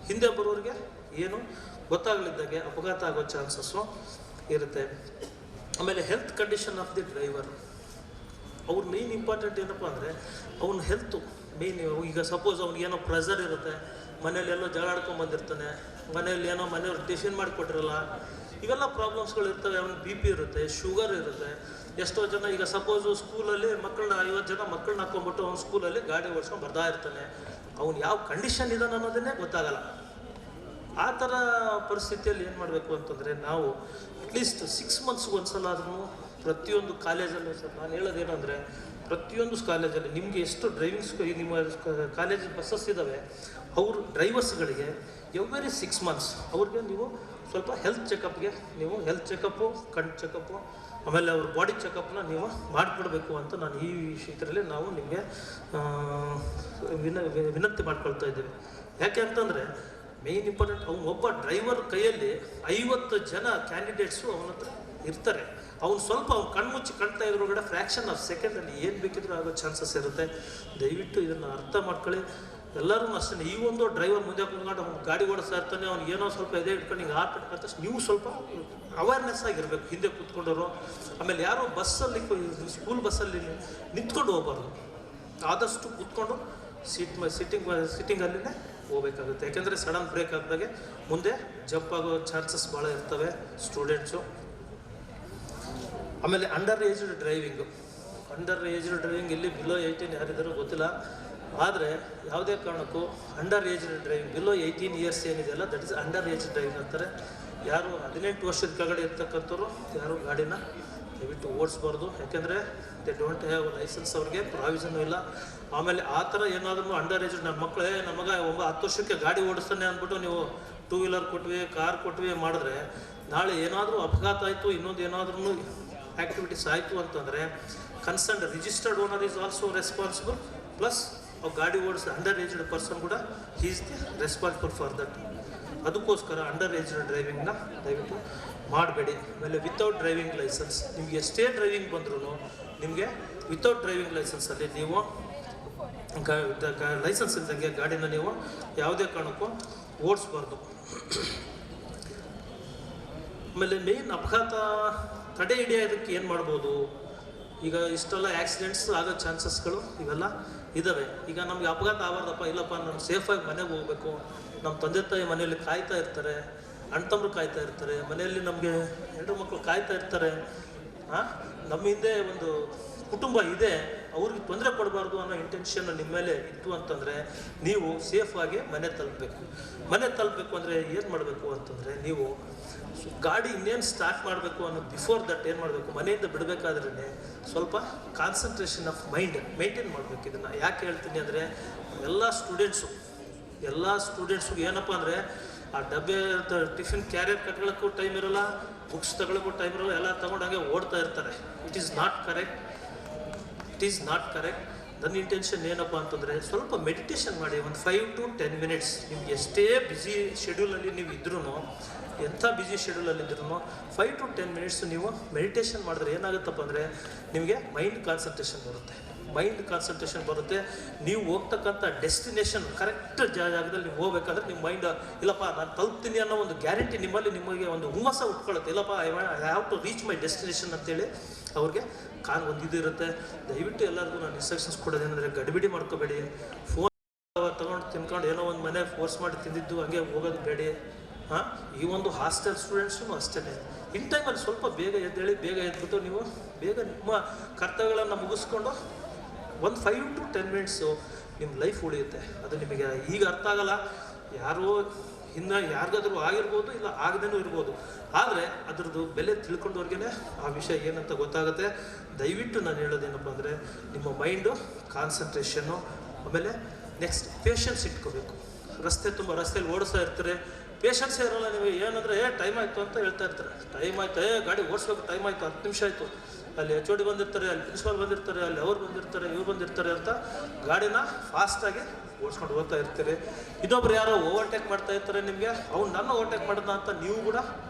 ಹಿಂದೆ ಬರೋರಿಗೆ ಏನು ಗೊತ್ತಾಗಲಿದ್ದಾಗೆ ಅಪಘಾತ ಆಗೋ ಚಾನ್ಸಸ್ಸು ಇರುತ್ತೆ. ಆಮೇಲೆ health condition of the driver, ಅವ್ರ ಮೇಯ್ನ್ ಇಂಪಾರ್ಟೆಂಟ್ ಏನಪ್ಪ ಅಂದರೆ ಅವ್ನ ಹೆಲ್ತು ಮೇಯ್ನ್. ಈಗ ಸಪೋಸ್ ಅವ್ನಿಗೇನೋ ಪ್ರೆಷರ್ ಇರುತ್ತೆ, ಮನೇಲಿ ಎಲ್ಲೋ ಜಗಳ ಆಡ್ಕೊಂಡು ಬಂದಿರ್ತಾನೆ, ಮನೇಲಿ ಏನೋ ಮನೆಯವ್ರು ಟಿಫಿನ್ ಮಾಡಿಕೊಟ್ಟಿರಲ್ಲ, ಇವೆಲ್ಲ ಪ್ರಾಬ್ಲಮ್ಸ್ಗಳು ಇರ್ತವೆ. ಅವ್ನಿಗೆ ಬಿ ಪಿ ಇರುತ್ತೆ, ಶುಗರ್ ಇರುತ್ತೆ. ಎಷ್ಟೋ ಜನ ಈಗ ಸಪೋಸು ಸ್ಕೂಲಲ್ಲಿ ಮಕ್ಕಳನ್ನ 50 ಜನ ಮಕ್ಕಳನ್ನ ಹಾಕ್ಕೊಂಡ್ಬಿಟ್ಟು ಅವ್ನು ಸ್ಕೂಲಲ್ಲಿ ಗಾಡಿ ಓಡಿಸ್ಕೊಂಡು ಬರ್ತಾ ಇರ್ತಾನೆ. ಅವ್ನು ಯಾವ ಕಂಡೀಷನ್ ಇದ್ದಾನೆ ಅನ್ನೋದನ್ನೇ ಗೊತ್ತಾಗಲ್ಲ. ಆ ಥರ ಪರಿಸ್ಥಿತಿಯಲ್ಲಿ ಏನು ಮಾಡಬೇಕು ಅಂತಂದರೆ ನಾವು ಅಟ್ಲೀಸ್ಟ್ 6 ಮಂತ್ಸ್ಗೆ ಒಂದ್ಸಲ ಆದ್ರೂ ಪ್ರತಿಯೊಂದು ಕಾಲೇಜಲ್ಲೂ ಸರ್ ನಾನು ಹೇಳೋದೇನು ಅಂದರೆ ಪ್ರತಿಯೊಂದು ಕಾಲೇಜಲ್ಲಿ ನಿಮಗೆ ಎಷ್ಟು ಡ್ರೈವಿಂಗ್ಸ್ ನಿಮ್ಮ ಕಾಲೇಜ್ ಬಸ್ಸಸ್ ಇದ್ದಾವೆ, ಅವರು ಡ್ರೈವರ್ಸ್ಗಳಿಗೆ ಎವ್ರಿ 6 ಮಂತ್ಸ್ ಅವ್ರಿಗೆ ನೀವು ಸ್ವಲ್ಪ ಹೆಲ್ತ್ ಚೆಕಪ್ಗೆ ನೀವು ಹೆಲ್ತ್ ಚೆಕಪ್ಪು, ಕಣ್ ಚೆಕಪ್ಪು, ಆಮೇಲೆ ಅವ್ರ ಬಾಡಿ ಚೆಕಪ್ನ ನೀವು ಮಾಡಿಕೊಡ್ಬೇಕು ಅಂತ ನಾನು ಈ ವಿಷಯದಲ್ಲಿ ನಾವು ನಿಮಗೆ ವಿನಂತಿ ಮಾಡ್ಕೊಳ್ತಾ ಇದ್ದೀವಿ. ಯಾಕೆ ಅಂತಂದರೆ ಮೇಯ್ನ್ ಇಂಪಾರ್ಟೆಂಟ್ ಅವ್ನು ಒಬ್ಬ ಡ್ರೈವರ್ ಕೈಯಲ್ಲಿ 50 ಜನ ಕ್ಯಾಂಡಿಡೇಟ್ಸು ಅವನ ಹತ್ರ ಇರ್ತಾರೆ. ಅವ್ನು ಸ್ವಲ್ಪ ಅವ್ನು ಕಣ್ಮುಚ್ಚಿ ಕಾಣ್ತಾ ಇದ್ರೊಳಗಡೆ ಫ್ರ್ಯಾಕ್ಷನ್ ಆಫ್ ಸೆಕೆಂಡಲ್ಲಿ ಏನು ಬೇಕಿದ್ರೂ ಆಗೋ ಚಾನ್ಸಸ್ ಇರುತ್ತೆ. ದಯವಿಟ್ಟು ಇದನ್ನು ಅರ್ಥ ಮಾಡ್ಕೊಳ್ಳಿ. ಎಲ್ಲರೂ ಅಷ್ಟೇ. ಈ ಒಂದು ಡ್ರೈವರ್ ಮುಂದೆ ಕುತ್ಕೊಂಡು ಅವ್ನು ಗಾಡಿ ಓಡಿಸ್ತಾ ಇರ್ತಾನೆ, ಅವ್ನಿಗೆ ಏನೋ ಸ್ವಲ್ಪ ಎದೆ ಇಟ್ಕೊಂಡು ಹಿಂಗೆ ಆಟ ನೀವು ಸ್ವಲ್ಪ ಅವೇರ್ನೆಸ್ ಆಗಿರಬೇಕು ಹಿಂದೆ ಕೂತ್ಕೊಂಡವರು. ಆಮೇಲೆ ಯಾರೋ ಬಸ್ಸಲ್ಲಿ ಸ್ಕೂಲ್ ಬಸ್ಸಲ್ಲಿ ನಿಂತ್ಕೊಂಡು ಹೋಗ್ಬಾರ್ದು, ಆದಷ್ಟು ಕೂತ್ಕೊಂಡು ಸಿಟ್ಟಿಂಗಲ್ಲಿನೇ ಹೋಗ್ಬೇಕಾಗುತ್ತೆ. ಯಾಕೆಂದರೆ ಸಡನ್ ಬ್ರೇಕ್ ಆಗಿದಾಗೆ ಮುಂದೆ ಜಂಪ್ ಆಗೋ ಚಾನ್ಸಸ್ ಭಾಳ ಇರ್ತವೆ ಸ್ಟೂಡೆಂಟ್ಸು. ಆಮೇಲೆ under aged driving, under aged driving ಇಲ್ಲಿ ಬಿಲೋ 18 ಯಾರಿದ್ದಾರೋ ಗೊತ್ತಿಲ್ಲ. ಆದರೆ ಯಾವುದೇ ಕಾರಣಕ್ಕೂ under aged driving below 18 years ಏನಿದೆಯಲ್ಲ that is under age driving ಅಂತಾರೆ. ಯಾರು 18 ವರ್ಷದ ಕೆಳಗಡೆ ಇರ್ತಕ್ಕಂಥವ್ರು ಯಾರು ಗಾಡಿನ ದಯವಿಟ್ಟು ಓಡಿಸ್ಬಾರ್ದು. ಯಾಕೆಂದರೆ ದೇ ಡೋಂಟ್ ಹ್ಯಾವ್ ಲೈಸೆನ್ಸ್, ಅವ್ರಿಗೆ ಪ್ರಾವಿಷನ್ನು ಇಲ್ಲ. ಆಮೇಲೆ ಆ ಥರ ಏನಾದ್ರೂ ಅಂಡರ್ ಏಜ್ ನನ್ನ ಮಕ್ಕಳೇ ನಮ್ಮ ಮಗ 10 ವರ್ಷಕ್ಕೆ ಗಾಡಿ ಓಡಿಸ್ತಾನೆ ಅಂದ್ಬಿಟ್ಟು ನೀವು 2 ವೀಲರ್ ಕೊಟ್ವಿ, ಕಾರ್ ಕೊಟ್ವಿ ಮಾಡಿದ್ರೆ ನಾಳೆ ಏನಾದರೂ ಅಪಘಾತ ಆಯಿತು, ಇನ್ನೊಂದು ಏನಾದ್ರೂ ಆ್ಯಕ್ಟಿವಿಟೀಸ್ ಆಯಿತು ಅಂತಂದರೆ concerned registered owner is also responsible, plus ಅವ್ರು ಗಾಡಿ ಓಡಿಸಿ ಅಂಡರ್ ಏಜ್ಡ್ ಪರ್ಸನ್ ಕೂಡ he is the responsible for that. ಅದಕ್ಕೋಸ್ಕರ ಅಂಡರ್ ಏಜ್ಡ್ ಡ್ರೈವಿಂಗ್ನ ದಯವಿಟ್ಟು ಮಾಡಬೇಡಿ. ಆಮೇಲೆ ವಿತೌಟ್ ಡ್ರೈವಿಂಗ್ ಲೈಸೆನ್ಸ್, ನಿಮಗೆ ಎಷ್ಟೇ ಡ್ರೈವಿಂಗ್ ಬಂದ್ರೂ ನಿಮಗೆ ವಿತೌಟ್ ಡ್ರೈವಿಂಗ್ ಲೈಸೆನ್ಸಲ್ಲಿ ನೀವು ಲೈಸೆನ್ಸ್ ಇದ್ದಂಗೆ ಗಾಡಿನ ನೀವು ಯಾವುದೇ ಕಾರಣಕ್ಕೂ ಓಡಿಸ್ಬಾರ್ದು. ಆಮೇಲೆ ಮೇಯ್ನ್ ಅಪಘಾತ ತಡೆ ಹಿಡಿಯೋದಕ್ಕೆ ಏನು ಮಾಡ್ಬೋದು? ಈಗ ಇಷ್ಟೆಲ್ಲ ಆಕ್ಸಿಡೆಂಟ್ಸ್ ಆಗೋ ಚಾನ್ಸಸ್ಗಳು ಇವೆಲ್ಲ ಇದ್ದಾವೆ. ಈಗ ನಮಗೆ ಅಪಘಾತ ಆಗಬಾರ್ದಪ್ಪ, ಇಲ್ಲಪ್ಪ ನಾನು ಸೇಫಾಗಿ ಮನೆಗೆ ಹೋಗ್ಬೇಕು, ನಮ್ಮ ತಂದೆ ತಾಯಿ ಮನೆಯಲ್ಲಿ ಕಾಯ್ತಾ ಇರ್ತಾರೆ, ಅಣ್ಣ ತಮ್ಮರು ಕಾಯ್ತಾ ಇರ್ತಾರೆ, ಮನೆಯಲ್ಲಿ ನಮಗೆ 2 ಮಕ್ಕಳು ಕಾಯ್ತಾ ಇರ್ತಾರೆ, ನಮ್ಮ ಹಿಂದೆ ಒಂದು ಕುಟುಂಬ ಇದೆ, ಅವ್ರಿಗೆ ತೊಂದರೆ ಕೊಡಬಾರ್ದು ಅನ್ನೋ ಇಂಟೆನ್ಷನ್ ನಿಮ್ಮ ಮೇಲೆ ಇತ್ತು ಅಂತಂದರೆ ನೀವು ಸೇಫಾಗಿ ಮನೆ ತಲುಪಬೇಕು. ಮನೆ ತಲುಪಬೇಕು ಅಂದರೆ ಏನು ಮಾಡಬೇಕು ಅಂತಂದರೆ ನೀವು ಗಾಡಿ ಇನ್ನೇನು ಸ್ಟಾರ್ಟ್ ಮಾಡಬೇಕು ಅನ್ನೋ ಬಿಫೋರ್ ದಟ್ ಏನು ಮಾಡಬೇಕು, ಮನೆಯಿಂದ ಬಿಡಬೇಕಾದ್ರೇ ಸ್ವಲ್ಪ ಕಾನ್ಸಂಟ್ರೇಷನ್ ಆಫ್ ಮೈಂಡ್ ಮೇಂಟೈನ್ ಮಾಡಬೇಕು. ಇದನ್ನು ಯಾಕೆ ಹೇಳ್ತೀನಿ ಅಂದರೆ ಎಲ್ಲ ಸ್ಟೂಡೆಂಟ್ಸ್ಗೂ ಏನಪ್ಪ ಅಂದರೆ ಆ ಡಬ್ಬೆ ಟಿಫಿನ್ ಕ್ಯಾರಿಯರ್ ಕಟ್ಕೊಳ್ಳೋಕ್ಕೂ ಟೈಮ್ ಇರೋಲ್ಲ, ಬುಕ್ಸ್ ತಗೊಳ್ಳೋಕ್ಕೂ ಟೈಮ್ ಇರೋಲ್ಲ, ಎಲ್ಲ ತೊಗೊಂಡಾಗೆ ಓಡ್ತಾ ಇರ್ತಾರೆ. It is not correct. ನನ್ನ ಇಂಟೆನ್ಷನ್ ಏನಪ್ಪ ಅಂತಂದರೆ ಸ್ವಲ್ಪ ಮೆಡಿಟೇಷನ್ ಮಾಡಿ, ಒಂದು 5 to 10 minutes. ನಿಮ್ಗೆ ಎಷ್ಟೇ ಬ್ಯುಸಿ ಶೆಡ್ಯೂಲಲ್ಲಿ ನೀವು ಇದ್ರೂ, ಎಂಥ ಬ್ಯುಸಿ ಶೆಡ್ಯೂಲಲ್ಲಿ ಇದ್ರೂ 5 to 10 minutes ನೀವು ಮೆಡಿಟೇಷನ್ ಮಾಡಿದ್ರೆ ಏನಾಗುತ್ತಪ್ಪ ಅಂದರೆ ನಿಮಗೆ ಮೈಂಡ್ ಕಾನ್ಸಂಟ್ರೇಷನ್ ಬರುತ್ತೆ. ನೀವು ಹೋಗ್ತಕ್ಕಂಥ ಡೆಸ್ಟಿನೇಷನ್ ಕರೆಕ್ಟ್ ಜಾಗದಲ್ಲಿ ನೀವು ಹೋಗ್ಬೇಕಾದ್ರೆ ನಿಮ್ಮ ಮೈಂಡ್ ಇಲ್ಲಪ್ಪ ನಾನು ತಲುಪ್ತೀನಿ ಅನ್ನೋ ಒಂದು ಗ್ಯಾರಂಟಿ ನಿಮಗೆ ಒಂದು ಹುಮ್ಮಸ್ಸ ಉಟ್ಕೊಳ್ಳುತ್ತೆ. ಇಲ್ಲಪ್ಪ I have to reach my destination ಅಂತೇಳಿ ಅವ್ರಿಗೆ ಒಂದು ಇದು ಇರುತ್ತೆ. ದಯವಿಟ್ಟು ಎಲ್ಲರಿಗೂ ನಾನು ಇನ್ಸ್ಟ್ರಕ್ಷನ್ಸ್ ಕೊಡೋದೇನೆಂದರೆ ಗಡಿಬಿಡಿ ಮಾಡ್ಕೋಬೇಡಿ. ಫೋನ್ ತೊಗೊಂಡು ತಿನ್ಕೊಂಡು ಏನೋ ಒಂದು ಮನೆ ಫೋರ್ಸ್ ಮಾಡಿ ತಿಂದಿದ್ದು ಹಂಗೆ ಹೋಗೋದು ಬೇಡಿ. ಈ ಒಂದು ಹಾಸ್ಟೆಲ್ ಸ್ಟೂಡೆಂಟ್ಸೂ ಅಷ್ಟೇ ಇನ್ ಟೈಮಲ್ಲಿ ಸ್ವಲ್ಪ ಬೇಗ ಎದ್ಬಿಟ್ಟು ನೀವು ಬೇಗ ನಿಮ್ಮ ಕರ್ತವ್ಯಗಳನ್ನು ಮುಗಿಸ್ಕೊಂಡು ಒಂದು 5 to 10 minutes ನಿಮ್ಮ ಲೈಫ್ ಉಳಿಯುತ್ತೆ. ಅದು ನಿಮಗೆ ಈಗ ಅರ್ಥ ಆಗಲ್ಲ, ಯಾರೋ ಇನ್ನು ಯಾರಿಗಾದ್ರೂ ಆಗಿರ್ಬೋದು, ಇಲ್ಲ ಆಗದೇನೂ ಇರ್ಬೋದು. ಆದರೆ ಅದರದ್ದು ಬೆಲೆ ತಿಳ್ಕೊಂಡವ್ರಿಗೇ ಆ ವಿಷಯ ಏನಂತ ಗೊತ್ತಾಗುತ್ತೆ. ದಯವಿಟ್ಟು ನಾನು ಹೇಳೋದೇನಪ್ಪ ಅಂದರೆ ನಿಮ್ಮ ಮೈಂಡು ಕಾನ್ಸಂಟ್ರೇಷನ್ನು, ಆಮೇಲೆ ನೆಕ್ಸ್ಟ್ ಪೇಷನ್ಸ್ ಇಟ್ಕೋಬೇಕು. ರಸ್ತೆಯಲ್ಲಿ ಓಡಿಸ್ತಾ ಇರ್ತಾರೆ, ಪೇಷನ್ಸೇ ಇರೋಲ್ಲ. ನೀವು ಏನಂದರೆ ಟೈಮ್ ಆಯಿತು ಅಂತ ಹೇಳ್ತಾ ಇರ್ತಾರೆ. ಟೈಮ್ ಆಯ್ತು, ಗಾಡಿ ಓಡಿಸ್ಬೇಕು, ಟೈಮ್ ಆಯಿತು, 10 ನಿಮಿಷ ಆಯಿತು, ಅಲ್ಲಿ HOD ಬಂದಿರ್ತಾರೆ, ಅಲ್ಲಿ ಪ್ರಿನ್ಸಿಪಾಲ್ ಬಂದಿರ್ತಾರೆ, ಅಲ್ಲಿ ಅವ್ರು ಬಂದಿರ್ತಾರೆ, ಇವ್ರು ಬಂದಿರ್ತಾರೆ ಅಂತ ಗಾಡಿನ ಫಾಸ್ಟಾಗಿ ಓಡಿಸ್ಕೊಂಡು ಹೋಗ್ತಾ ಇರ್ತೀರಿ. ಇನ್ನೊಬ್ರು ಯಾರೋ ಓವರ್ಟೇಕ್ ಮಾಡ್ತಾ ಇರ್ತಾರೆ ನಿಮಗೆ, ಅವ್ನು ನನ್ನ ಓವರ್ಟೇಕ್ ಮಾಡಿದ ಅಂತ ನೀವು ಕೂಡ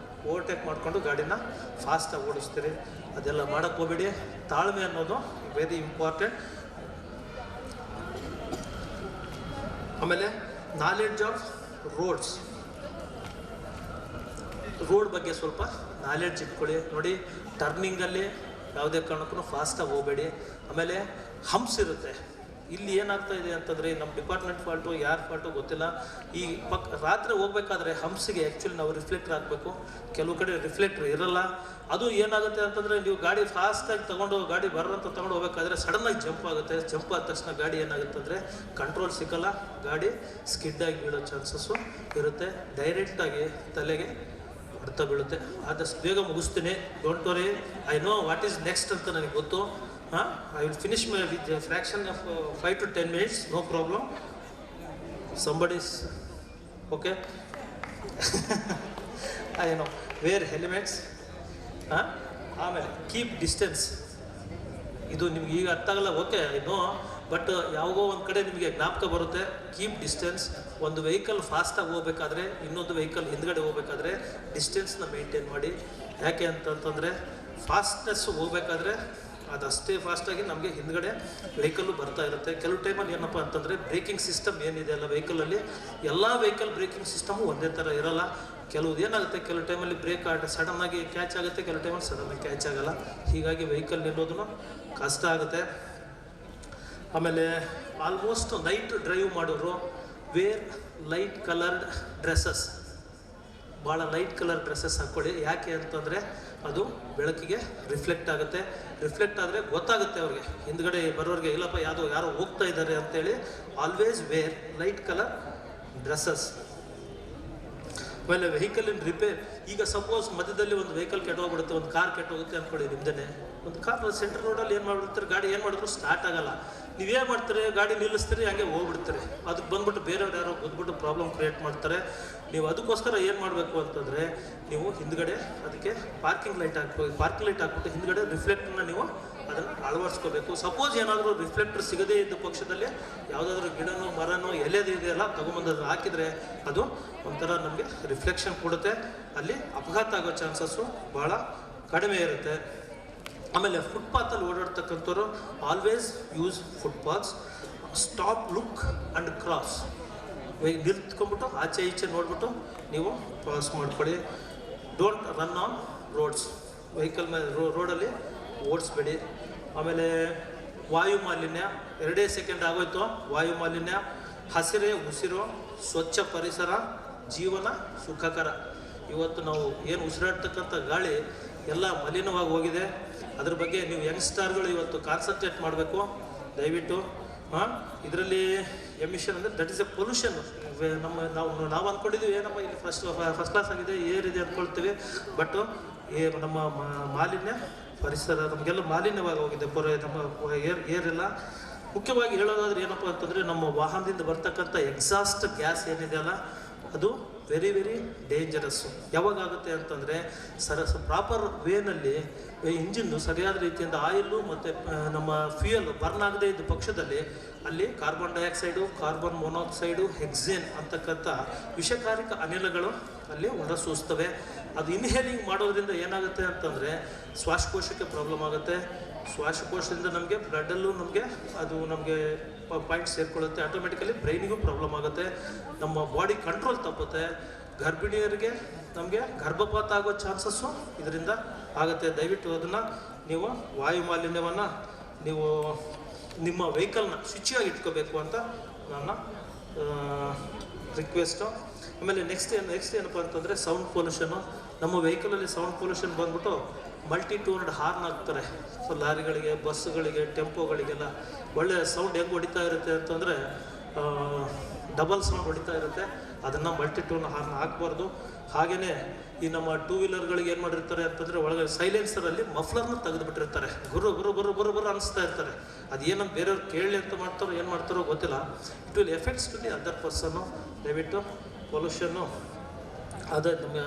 ಓವರ್ಟೇಕ್ ಮಾಡಿಕೊಂಡು ಗಾಡಿನ ಫಾಸ್ಟಾಗಿ ಓಡಿಸ್ತೀರಿ. ಅದೆಲ್ಲ ಮಾಡೋಕ್ಕೆ ಹೋಗ್ಬೇಡಿ. ತಾಳ್ಮೆ ಅನ್ನೋದು ವೆರಿ ಇಂಪಾರ್ಟೆಂಟ್. ಆಮೇಲೆ ನಾಲೆಡ್ಜ್ ಆಫ್ ರೋಡ್ಸ್, ರೋಡ್ ಬಗ್ಗೆ ಸ್ವಲ್ಪ ನಾಲೆಡ್ಜ್ ಇಟ್ಕೊಳ್ಳಿ. ನೋಡಿ, ಟರ್ನಿಂಗಲ್ಲಿ ಯಾವುದೇ ಕಾರಣಕ್ಕೂ ಫಾಸ್ಟಾಗಿ ಹೋಗಬೇಡಿ. ಆಮೇಲೆ ಹಂಪ್ಸ್ ಇರುತ್ತೆ. ಇಲ್ಲಿ ಏನಾಗ್ತಾ ಇದೆ ಅಂತಂದರೆ ನಮ್ಮ ಡಿಪಾರ್ಟ್ಮೆಂಟ್ ಫಾಲ್ಟು ಯಾರ ಫಾಲ್ಟು ಗೊತ್ತಿಲ್ಲ. ಈ ರಾತ್ರಿ ಹೋಗ್ಬೇಕಾದ್ರೆ ಹಂಪ್ಸಿಗೆ ಆ್ಯಕ್ಚುಲಿ ನಾವು ರಿಫ್ಲೆಕ್ಟರ್ ಹಾಕಬೇಕು. ಕೆಲವು ಕಡೆ ರಿಫ್ಲೆಕ್ಟರ್ ಇರಲ್ಲ. ಅದು ಏನಾಗುತ್ತೆ ಅಂತಂದರೆ ನೀವು ಗಾಡಿ ಫಾಸ್ಟಾಗಿ ಗಾಡಿ ಬರೋಂತ ತೊಗೊಂಡು ಹೋಗ್ಬೇಕಾದ್ರೆ ಸಡನ್ನಾಗಿ ಜಂಪ್ ಆಗುತ್ತೆ. ಜಂಪ್ ಆದ ತಕ್ಷಣ ಗಾಡಿ ಏನಾಗುತ್ತೆ ಅಂದರೆ ಕಂಟ್ರೋಲ್ ಸಿಕ್ಕಲ್ಲ, ಗಾಡಿ ಸ್ಕಿಡ್ಡಾಗಿ ಬೀಳೋ ಚಾನ್ಸಸ್ಸು ಇರುತ್ತೆ. ಡೈರೆಕ್ಟಾಗಿ ತಲೆಗೆ ಹೊಡ್ತಾ ಬೀಳುತ್ತೆ. ಆದಷ್ಟು ಬೇಗ ಮುಗಿಸ್ತೀನಿ. Don't worry, I know what is next ಅಂತ ನನಗೆ ಗೊತ್ತು. I will finish with a fraction of 5 to 10 minutes, no problem. Somebody's okay. I know. Wear helmets. ಆಮೇಲೆ ಕೀಪ್ ಡಿಸ್ಟೆನ್ಸ್. ಇದು ನಿಮ್ಗೆ ಈಗ ಅರ್ಥ ಆಗಲ್ಲ, ಓಕೆ ಐ ನೋ, ಬಟ್ ಯಾವಾಗೋ ಒಂದು ಕಡೆ ನಿಮಗೆ ಜ್ಞಾಪಕ ಬರುತ್ತೆ. Keep distance. ಒಂದು ವೆಹಿಕಲ್ ಫಾಸ್ಟಾಗಿ ಹೋಗ್ಬೇಕಾದ್ರೆ ಇನ್ನೊಂದು ವೆಹಿಕಲ್ ಹಿಂದ್ಗಡೆ ಹೋಗ್ಬೇಕಾದ್ರೆ ಡಿಸ್ಟೆನ್ಸ್ನ ಮೇಂಟೈನ್ ಮಾಡಿ. ಯಾಕೆ ಅಂತಂತಂದರೆ ಫಾಸ್ಟ್ನೆಸ್ ಹೋಗ್ಬೇಕಾದ್ರೆ ಅದಷ್ಟೇ ಫಾಸ್ಟಾಗಿ ನಮಗೆ ಹಿಂದ್ಗಡೆ ವೆಹಿಕಲ್ಲು ಬರ್ತಾ ಇರುತ್ತೆ. ಕೆಲವು ಟೈಮಲ್ಲಿ ಏನಪ್ಪ ಅಂತಂದರೆ ಬ್ರೇಕಿಂಗ್ ಸಿಸ್ಟಮ್ ಏನಿದೆ ಅಲ್ಲ ವೆಹಿಕಲಲ್ಲಿ, ಎಲ್ಲ ವೆಹಿಕಲ್ ಬ್ರೇಕಿಂಗ್ ಸಿಸ್ಟಮು ಒಂದೇ ಥರ ಇರೋಲ್ಲ. ಕೆಲವು ಏನಾಗುತ್ತೆ, ಕೆಲವು ಟೈಮಲ್ಲಿ ಬ್ರೇಕ್ ಸಡನ್ನಾಗಿ ಕ್ಯಾಚ್ ಆಗುತ್ತೆ, ಕೆಲವು ಟೈಮಲ್ಲಿ ಸಡನ್ನಾಗಿ ಕ್ಯಾಚ್ ಆಗೋಲ್ಲ. ಹೀಗಾಗಿ ವೆಹಿಕಲ್ ನಿಲ್ಲೋದನ್ನು ಕಷ್ಟ ಆಗುತ್ತೆ. ಆಮೇಲೆ ಆಲ್ಮೋಸ್ಟ್ ನೈಟ್ ಡ್ರೈವ್ ಮಾಡೋರು ವೇರ್ ಲೈಟ್ ಕಲರ್ಡ್ ಡ್ರೆಸ್ಸಸ್. ಭಾಳ ಲೈಟ್ ಕಲರ್ ಡ್ರೆಸ್ಸಸ್ ಹಾಕ್ಕೊಳ್ಳಿ. ಯಾಕೆ ಅಂತಂದರೆ ಅದು ಬೆಳಕಿಗೆ ರಿಫ್ಲೆಕ್ಟ್ ಆಗುತ್ತೆ. ರಿಫ್ಲೆಕ್ಟ್ ಆದರೆ ಗೊತ್ತಾಗುತ್ತೆ ಅವ್ರಿಗೆ, ಹಿಂದ್ಗಡೆ ಬರೋರಿಗೆ, ಇಲ್ಲಪ್ಪ ಯಾರೋ ಹೋಗ್ತಾ ಇದ್ದಾರೆ ಅಂತೇಳಿ. Always wear light colour dresses. ಆಮೇಲೆ ವೆಹಿಕಲ್ ಇನ್ ರಿಪೇರ್. ಈಗ ಸಪೋಸ್ ಮಧ್ಯದಲ್ಲಿ ಒಂದು ವೆಹಿಕಲ್ ಕೆಟ್ಟೋಗ್ಬಿಡುತ್ತೆ, ಒಂದು ಕಾರ್ ಕೆಟ್ಟೋಗುತ್ತೆ ಅಂದ್ಕೊಳ್ಳಿ ನಿಮ್ದೇ. ಒಂದು ಕಾರ್ ಸೆಂಟ್ರ್ ರೋಡಲ್ಲಿ ಏನು ಮಾಡಿಬಿಡ್ತಾರೆ, ಗಾಡಿ ಏನು ಮಾಡಿದ್ರು ಸ್ಟಾರ್ಟ್ ಆಗಲ್ಲ. ನೀವೇನು ಮಾಡ್ತೀರಿ, ಗಾಡಿ ನಿಲ್ಲಿಸ್ತೀರಿ, ಹಂಗೆ ಹೋಗ್ಬಿಡ್ತೀರಿ. ಅದಕ್ಕೆ ಬಂದ್ಬಿಟ್ಟು ಬೇರೆಯವ್ರು ಯಾರೋ ಬಂದ್ಬಿಟ್ಟು ಪ್ರಾಬ್ಲಮ್ ಕ್ರಿಯೇಟ್ ಮಾಡ್ತಾರೆ. ನೀವು ಅದಕ್ಕೋಸ್ಕರ ಏನು ಮಾಡಬೇಕು ಅಂತಂದರೆ, ನೀವು ಹಿಂದ್ಗಡೆ ಅದಕ್ಕೆ ಪಾರ್ಕಿಂಗ್ ಲೈಟ್ ಹಾಕ್ಬಿಟ್ಟು ಹಿಂದ್ಗಡೆ ರಿಫ್ಲೆಕ್ಟರ್ನ ನೀವು ಅದನ್ನು ಅಳವಡಿಸ್ಕೋಬೇಕು. ಸಪೋಸ್ ಏನಾದರೂ ರಿಫ್ಲೆಕ್ಟರ್ ಸಿಗದೇ ಇದ್ದ ಪಕ್ಷದಲ್ಲಿ ಯಾವುದಾದ್ರೂ ಗಿಡನೋ ಮರನೋ ಎಲೆದು ಇದೆಯಲ್ಲ ತೊಗೊಂಬಂದು ಹಾಕಿದರೆ ಅದು ಒಂಥರ ನಮಗೆ ರಿಫ್ಲೆಕ್ಷನ್ ಕೊಡುತ್ತೆ. ಅಲ್ಲಿ ಅಪಘಾತ ಆಗೋ ಚಾನ್ಸಸ್ಸು ಭಾಳ ಕಡಿಮೆ ಇರುತ್ತೆ. ಆಮೇಲೆ ಫುಟ್ಪಾತಲ್ಲಿ ಓಡಾಡ್ತಕ್ಕಂಥವ್ರು always use footpaths. Stop, look and cross. ನಿಲ್ತ್ಕೊಂಡ್ಬಿಟ್ಟು ಆಚೆ ಈಚೆ ನೋಡ್ಬಿಟ್ಟು ನೀವು ಕ್ರಾಸ್ ಮಾಡ್ಕೊಳ್ಳಿ. Don't run on roads. Vehicle ಮೇಲೆ ರೋಡಲ್ಲಿ ಓಡಿಸ್ಬೇಡಿ. ಆಮೇಲೆ ವಾಯು ಮಾಲಿನ್ಯ, 2 ಸೆಕೆಂಡ್ ಆಗೋಯ್ತು. ವಾಯು ಮಾಲಿನ್ಯ, ಹಸಿರೇ ಉಸಿರು, ಸ್ವಚ್ಛ ಪರಿಸರ, ಜೀವನ ಸುಖಕರ. ಇವತ್ತು ನಾವು ಏನು ಉಸಿರಾಡ್ತಕ್ಕಂಥ ಗಾಳಿ ಎಲ್ಲ ಮಲಿನವಾಗಿ ಹೋಗಿದೆ. ಅದ್ರ ಬಗ್ಗೆ ನೀವು ಯಂಗ್ಸ್ಟಾರ್ಗಳು ಇವತ್ತು ಕಾನ್ಸಂಟ್ರೇಟ್ ಮಾಡಬೇಕು ದಯವಿಟ್ಟು. ಇದರಲ್ಲಿ ಎಮಿಷನ್ ಅಂದರೆ ದಟ್ ಈಸ್ ಎ ಪೊಲ್ಯೂಷನ್. ನಾವು ಅಂದ್ಕೊಂಡಿದ್ದೀವಿ ಏನಪ್ಪ ಇಲ್ಲಿ ಫಸ್ಟ್ ಕ್ಲಾಸ್ ಆಗಿದೆ, ಏರ್ ಇದೆ ಅಂದ್ಕೊಳ್ತೀವಿ. ಬಟ್ ನಮ್ಮ ಮಾಲಿನ್ಯ ಪರಿಸರ ನಮಗೆಲ್ಲ ಮಾಲಿನ್ಯವಾಗಿ ಹೋಗಿದೆ. ನಮ್ಮ ಏರೆಲ್ಲ. ಮುಖ್ಯವಾಗಿ ಹೇಳೋದಾದ್ರೆ ಏನಪ್ಪ ಅಂತಂದರೆ, ನಮ್ಮ ವಾಹನದಿಂದ ಬರ್ತಕ್ಕಂಥ ಎಕ್ಸಾಸ್ಟ್ ಗ್ಯಾಸ್ ಏನಿದೆಯಲ್ಲ ಅದು ವೆರಿ ವೆರಿ ಡೇಂಜರಸ್ಸು. ಯಾವಾಗುತ್ತೆ ಅಂತಂದರೆ ಪ್ರಾಪರ್ ವೇನಲ್ಲಿ ಇಂಜಿನ್ನು ಸರಿಯಾದ ರೀತಿಯಿಂದ ಆಯಿಲು ಮತ್ತು ನಮ್ಮ ಫ್ಯೂಯಲ್ ಬರ್ನ್ ಆಗದೇ ಇದ್ದ ಪಕ್ಷದಲ್ಲಿ ಅಲ್ಲಿ ಕಾರ್ಬನ್ ಡೈಆಕ್ಸೈಡು, ಕಾರ್ಬನ್ ಮೊನಾಕ್ಸೈಡು, ಹೆಕ್ಸೇನ್ ಅಂತಕ್ಕಂಥ ವಿಷಕಾರಕ ಅನಿಲಗಳು ಅಲ್ಲಿ ಹೊರಸೂಸ್ತವೆ. ಅದು ಇನ್ಹೇಲಿಂಗ್ ಮಾಡೋದ್ರಿಂದ ಏನಾಗುತ್ತೆ ಅಂತಂದರೆ ಶ್ವಾಸಕೋಶಕ್ಕೆ ಪ್ರಾಬ್ಲಮ್ ಆಗುತ್ತೆ. ಶ್ವಾಸಕೋಶದಿಂದ ನಮಗೆ ಬ್ಲಡ್ಡಲ್ಲೂ ನಮಗೆ ಪಾಯಿಂಟ್ ಸೇರಿಕೊಳ್ಳುತ್ತೆ. ಆಟೋಮೆಟಿಕಲಿ ಬ್ರೈನಿಗೂ ಪ್ರಾಬ್ಲಮ್ ಆಗುತ್ತೆ. ನಮ್ಮ ಬಾಡಿ ಕಂಟ್ರೋಲ್ ತಪ್ಪುತ್ತೆ. ಗರ್ಭಿಣಿಯರಿಗೆ ನಮಗೆ ಗರ್ಭಪಾತ ಆಗೋ ಚಾನ್ಸಸ್ಸು ಇದರಿಂದ ಆಗುತ್ತೆ. ದಯವಿಟ್ಟು ಅದನ್ನು ನೀವು ವಾಯು ಮಾಲಿನ್ಯವನ್ನು ನೀವು ನಿಮ್ಮ ವೆಹಿಕಲ್ನ ಶುಚಿಯಾಗಿ ಇಟ್ಕೋಬೇಕು ಅಂತ ನನ್ನ ರಿಕ್ವೆಸ್ಟು. ಆಮೇಲೆ ನೆಕ್ಸ್ಟ್ ಏನಪ್ಪ ಅಂತಂದರೆ ಸೌಂಡ್ ಪೊಲ್ಯೂಷನ್ನು. ನಮ್ಮ ವೆಹಿಕಲಲ್ಲಿ ಸೌಂಡ್ ಪೊಲ್ಯೂಷನ್ ಬಂದ್ಬಿಟ್ಟು ಮಲ್ಟಿಟ್ಯೂನ್ಡ್ ಹಾರ್ನ್ ಹಾಕ್ತಾರೆ. ಸೊ ಲಾರಿಗಳಿಗೆ, ಬಸ್ಸುಗಳಿಗೆ, ಟೆಂಪೋಗಳಿಗೆಲ್ಲ ಒಳ್ಳೆಯ ಸೌಂಡ್ ಹೆಂಗೆ ಹೊಡಿತಾ ಇರುತ್ತೆ ಅಂತಂದರೆ ಡಬಲ್ ಸೌಂಡ್ ಹೊಡಿತಾ ಇರುತ್ತೆ. ಅದನ್ನು ಮಲ್ಟಿಟ್ಯೂನ್ ಹಾರ್ನ್ ಹಾಕಬಾರ್ದು. ಹಾಗೆಯೇ ಈ ನಮ್ಮ ಟೂ ವೀಲರ್ಗಳಿಗೆ ಏನು ಮಾಡಿರ್ತಾರೆ ಅಂತಂದರೆ ಒಳಗೆ ಸೈಲೆನ್ಸರಲ್ಲಿ ಮಫ್ಲರ್ನ ತೆಗೆದುಬಿಟ್ಟಿರ್ತಾರೆ. ಗುರು ಗುರು ಗುರು ಗುರು ಗುರು ಅನಿಸ್ತಾ ಇರ್ತಾರೆ. ಅದು ಏನಂತ ಬೇರೆಯವ್ರು ಕೇಳಲಿ ಅಂತ ಮಾಡ್ತಾರೋ ಏನು ಮಾಡ್ತಾರೋ ಗೊತ್ತಿಲ್ಲ. It will effects to the other person. ದಯವಿಟ್ಟು ಪೊಲ್ಯೂಷನ್ನು ಅದೇ ನಮ್ಮ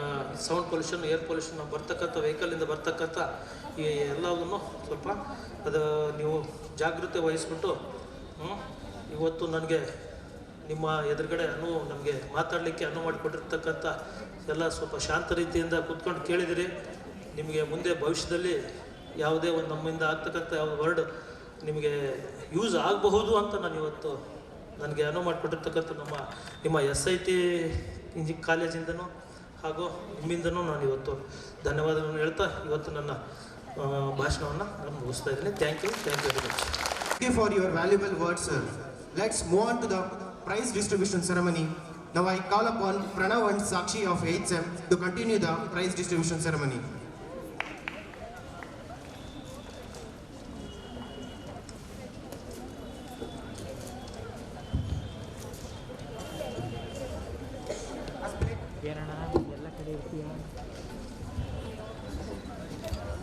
ಸೌಂಡ್ ಪೊಲ್ಯೂಷನ್, ಏರ್ ಪೊಲ್ಯೂಷನ್ ಬರ್ತಕ್ಕಂಥ ವೆಹಿಕಲಿಂದ ಬರ್ತಕ್ಕಂಥ ಈ ಎಲ್ಲವನ್ನು ಸ್ವಲ್ಪ ಅದು ನೀವು ಜಾಗೃತಿ ವಹಿಸ್ಬಿಟ್ಟು ಇವತ್ತು ನನಗೆ ನಿಮ್ಮ ಎದುರುಗಡೆ ನಮಗೆ ಮಾತಾಡಲಿಕ್ಕೆ ಅನುವು ಮಾಡಿಕೊಟ್ಟಿರ್ತಕ್ಕಂಥ ಎಲ್ಲ ಸ್ವಲ್ಪ ಶಾಂತ ರೀತಿಯಿಂದ ಕೂತ್ಕೊಂಡು ಕೇಳಿದಿರಿ. ನಿಮಗೆ ಮುಂದೆ ಭವಿಷ್ಯದಲ್ಲಿ ಯಾವುದೇ ಒಂದು ನಮ್ಮಿಂದ ಆಗ್ತಕ್ಕಂಥ ಯಾವ ವರ್ಡ್ ನಿಮಗೆ ಯೂಸ್ ಆಗಬಹುದು ಅಂತ ನಾನು ಇವತ್ತು ನನಗೆ ಅನುವು ಮಾಡಿಕೊಟ್ಟಿರ್ತಕ್ಕಂಥ ನಿಮ್ಮ SIT ಕಾಲೇಜಿಂದನೂ ಹಾಗೂ ನಿಮ್ಮಿಂದನೂ ನಾನು ಇವತ್ತು ಧನ್ಯವಾದಗಳನ್ನು ಹೇಳ್ತಾ ಇವತ್ತು ನನ್ನ ಭಾಷಣವನ್ನು ನಾನು ಮುಗಿಸ್ತಾ ಇದ್ದೀನಿ. Thank you very much. Thank you for your valuable words, sir. Let's move on to the prize distribution ceremony. Now I call upon Pranav and Sakshi of 8th Sem to continue the prize distribution ceremony.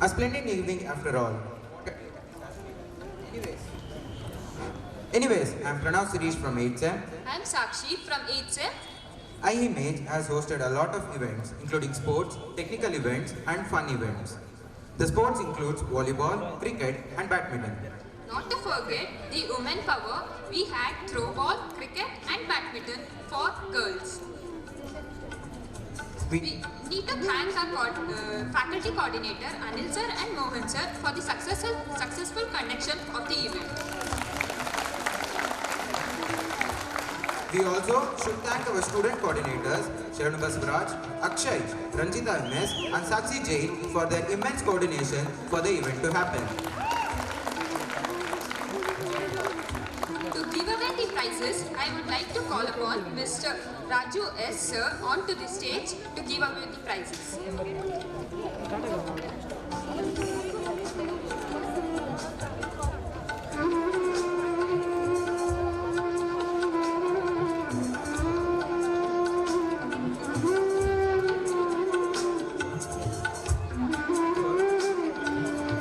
A splendid evening after all. Anyways, I'm Pranav Sirish from 8th Sem. I'm Sakshi from 8th Sem. iImage has hosted a lot of events, including sports, technical events, and fun events. The sports includes volleyball, cricket, and badminton. Not to forget the women power, we had throw ball, cricket, and badminton for girls. We need to thank our faculty coordinator Anil sir and Mohan sir for the successful conduction of the event. We also should thank our student coordinators Sharon Basvaraj, Akshay, Ranjita MS, and Sakshi Jain for their immense coordination for the event to happen. To give away the prizes, I would like to call upon Mr. Raju S. sir onto the stage to give away the prizes.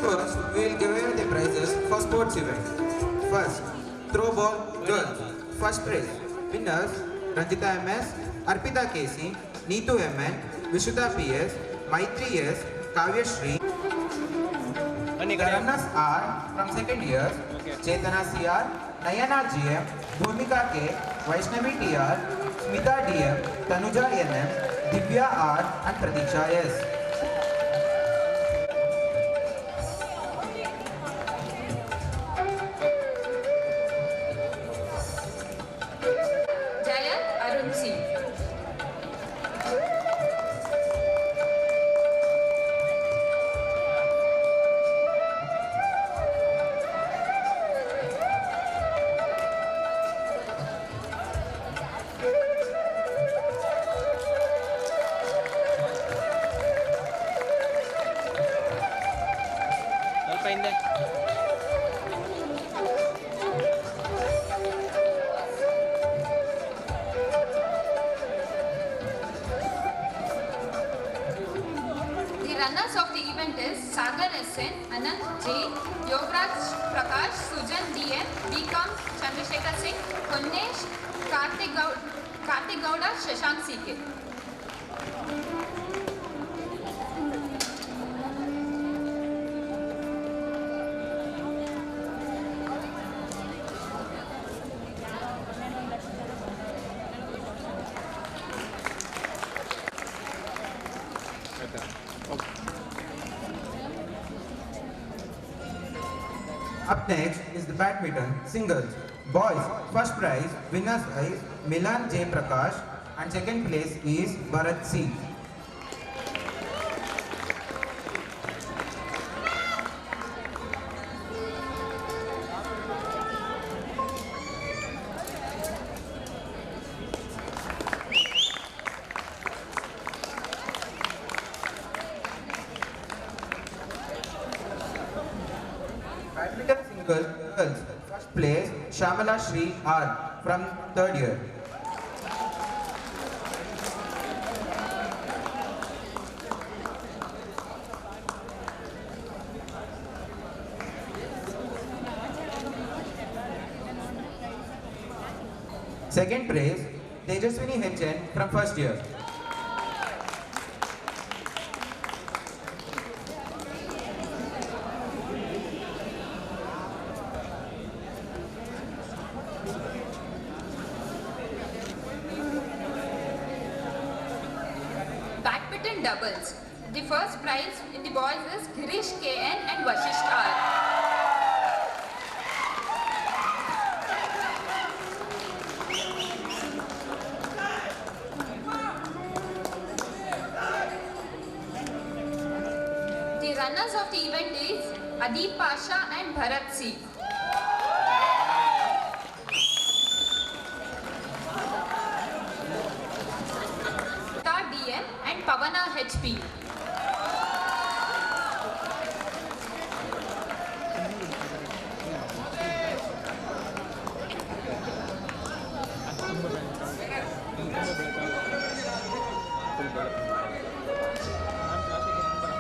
First, we will give away the prizes for sports event. First, throw ball girls. First prize. Winners: Ranjita MS, Arpita KC, Neetu MN, Vishuddha PS, Maitri S, Kavya Shri. The runners are from second years: Chetana CR, Nayana GM, Bhumika K, Vaishnavi TR, Smita DM, Tanuja NM, Divya R, and Pratiksha S. Jayant Arun C. The runners of the event is Sagar SN, Anand J, Yograj Prakash, Sujan DM, Bikam Chandrasekhar Singh, Kunnesh, Kartik Gowda, Shashank CK. Up next is the badminton singles. Boys, first prize, winners is Milan J. Prakash, and second place is Bharat C. Badminton singles girls, first place Shamala Shri R from third year. Second prize Tejaswini HN from first year. in doubles. The first prize in the boys is Girish KN and Vashish R. The runners of the event is Adib Pasha and Bharat C. DM and Pavana HP.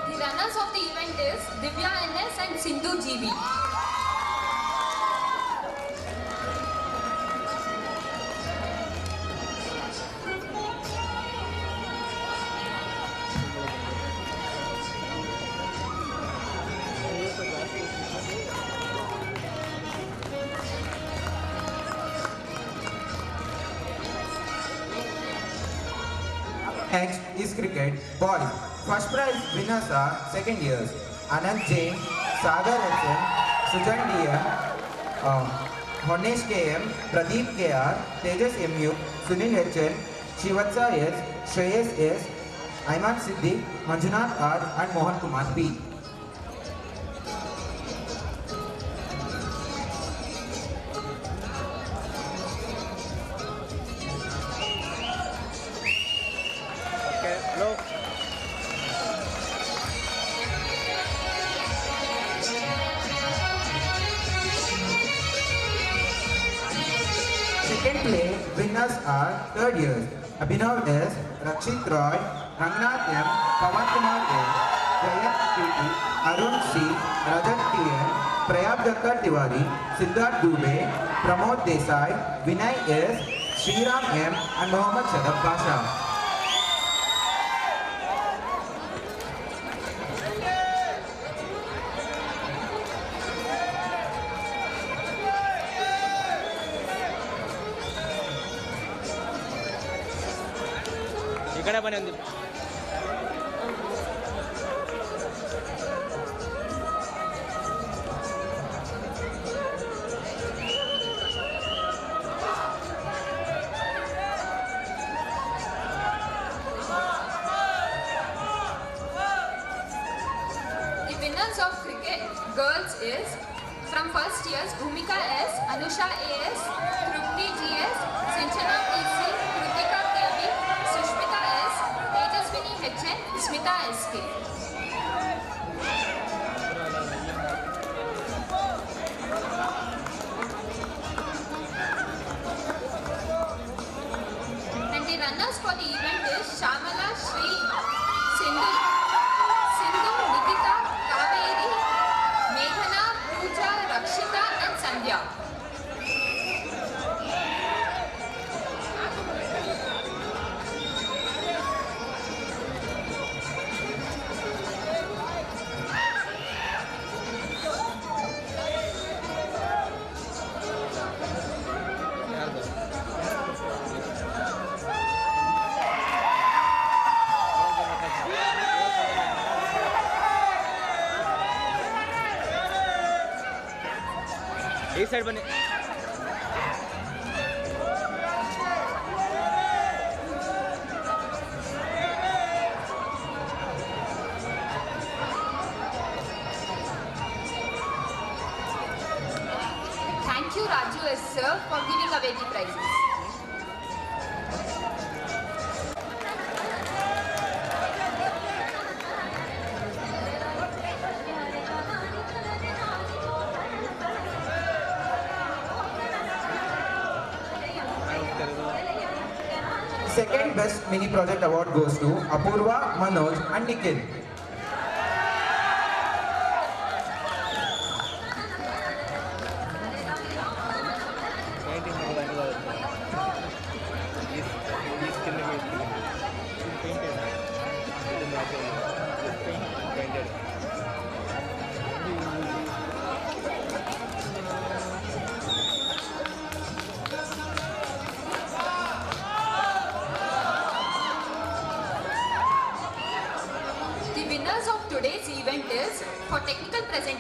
The runners of the event is Divya NS and Sindhu GB. Next is cricket boys. First prize winners are second years Anand Jain, Sagar HM, Sujan DM, Honesh KM, Pradeep KR, Tejas MU, Sunil HN, Shivatsa S, Shreyas S, Ayman Siddiq, Manjunath R and Mohan Kumar P. Second place winners are third years Abhinav S, Rakshit Roy, Rangnath M, Pawan Kumar M, Jayant PT, Arun C, Rajat TN, Prayab Dhakkar Tiwari, Siddharth Dubey, Pramod Desai, Vinay S, Sriram M and Mohammad Shadab Pasha. ఇక్కడ పని ఉంది The winners of cricket girls is from first years Bhumika S, Anusha AS, Trupti GS, Sinchana TC, Krutika KV, Sushmita S, Tejaswini HN, Smita SK. And the runners for the event is Shamala Shri, Sindhu, Nikita, Kaveri, Meghana, Pooja, Rakshita and Sandhya. एक side बने Thank you Raju S sir for giving away the prizes. Second best mini project award goes to Apurva, Manoj and Nikhil.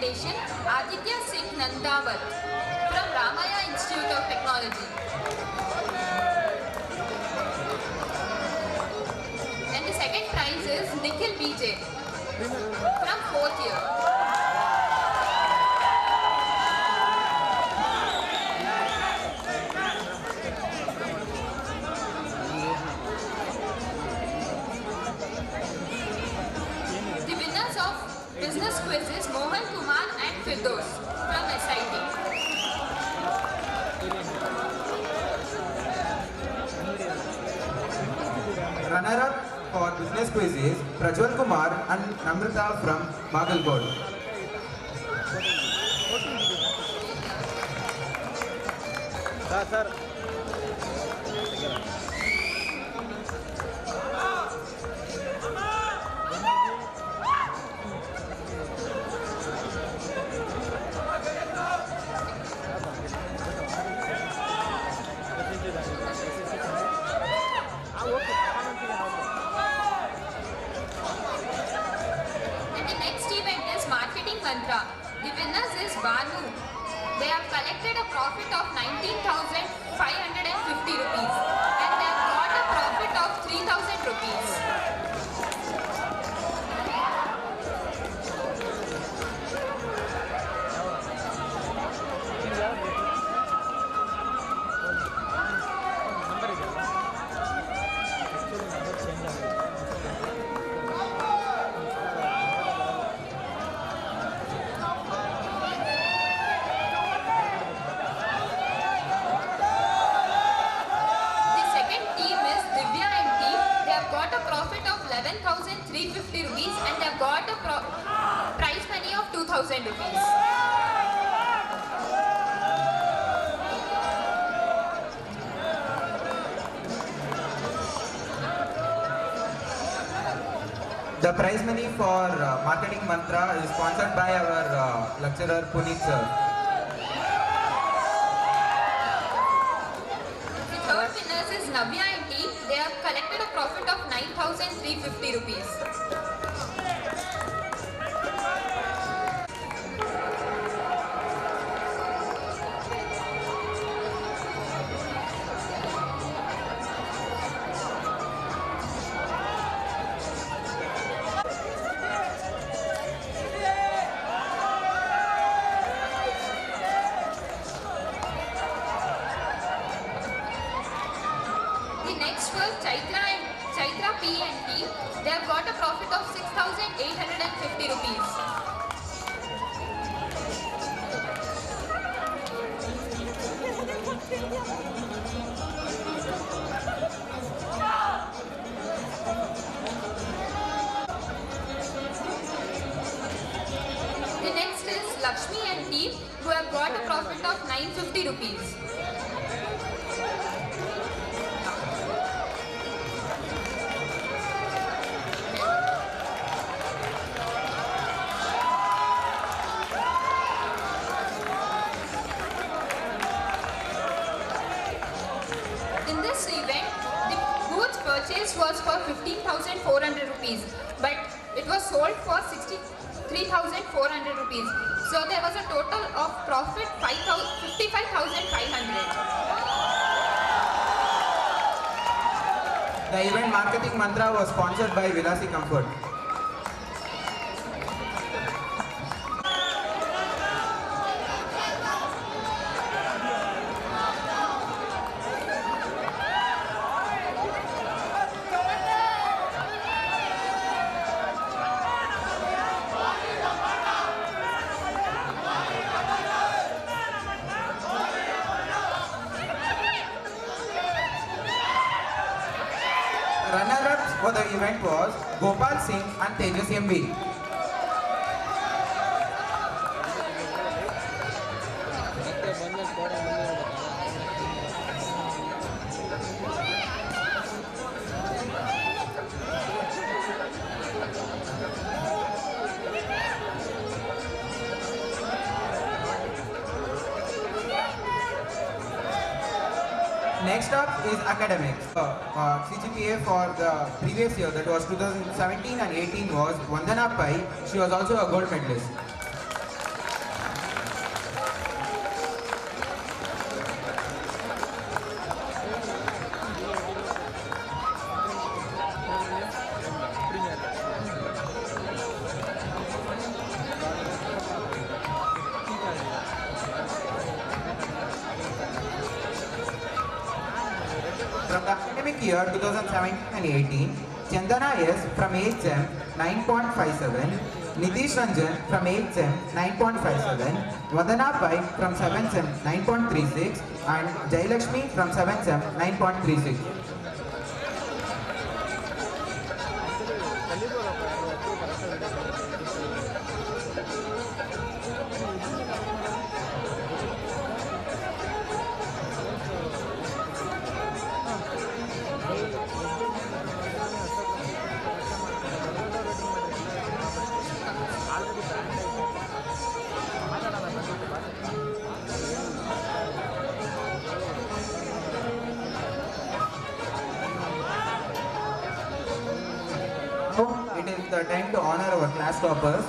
presentation, Aditya Singh Nandawat from Ramaya Institute of Technology. And the second prize is Nikhil BJ from 4th year. The winners of business quizzes Mohan Kumar and Firdaus from SIT. Runner-up for business quiz is Prajwal Kumar and Namrata from Bagalkot. Sir. And the next event is Marketing Mantra. The winners is Banu. They have collected a profit of 19,550 rupees and they have got a profit of 3,000 rupees. The second team is Divya and team. They have got a profit of 11,350 rupees and they have got a prize money of 2,000 rupees. The prize money for Marketing Mantra is sponsored by our lecturer Puneet sir. The third winners is Navya and team. They have collected a profit of 9,350 rupees. The next was Chaitra P and T. They have got a profit of 6,850 rupees. The next is Lakshmi and T, who have got a profit of 950 rupees. In this event, the booth purchase was for 15,400 rupees, but it was sold for 63,400 rupees. So there was a total of profit 55,500. The event Marketing Mantra was sponsored by Vilasi Comfort. Runner-ups for the event was Gopal Singh and Tejas MB. Next up is academics. CGPA for the previous year, that was 2017 and 18, was Vandana Pai. She was also a gold medalist. from the academic year 2017 and 18, Chandana S from 8th SEM 9.57, Nitish Ranjan from 8th SEM 9.57, Vandana Pai from 7th SEM 9.36 and Jailakshmi from 7th SEM 9.36. It is the time to honor our class toppers.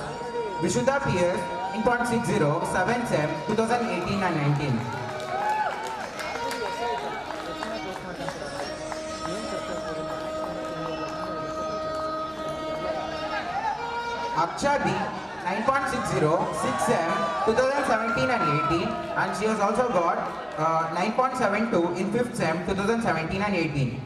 Vishuddha PS in 0.60, 7th SEM 2018 and 19. Aksha B 9.60, 6th SEM 2017 and 18, and she has also got 9.72 in 5th SEM 2017 and 18.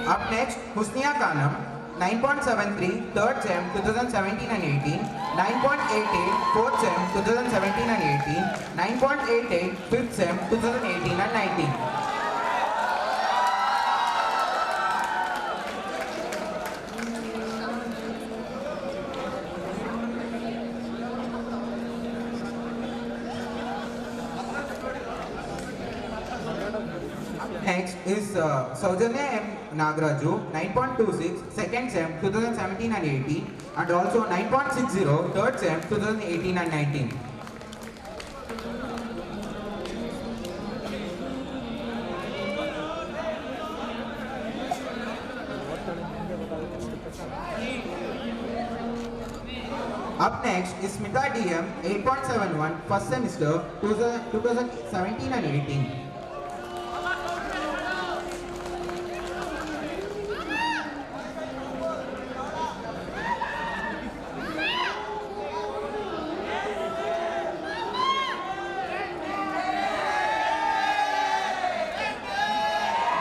Up next, Husnia Khanam, 9.73, 3rd SEM 2017 and 18, 9.88, 4th SEM 2017 and 18, 9.88, 5th SEM 2018 and 19. Next is Saujanya M. Nagraju, 9.26, 2nd SEM 2017 and 18, and also 9.60, 3rd SEM 2018 and 19. Up next is Smita DM, 8.71, 1st semester 2017 and 18.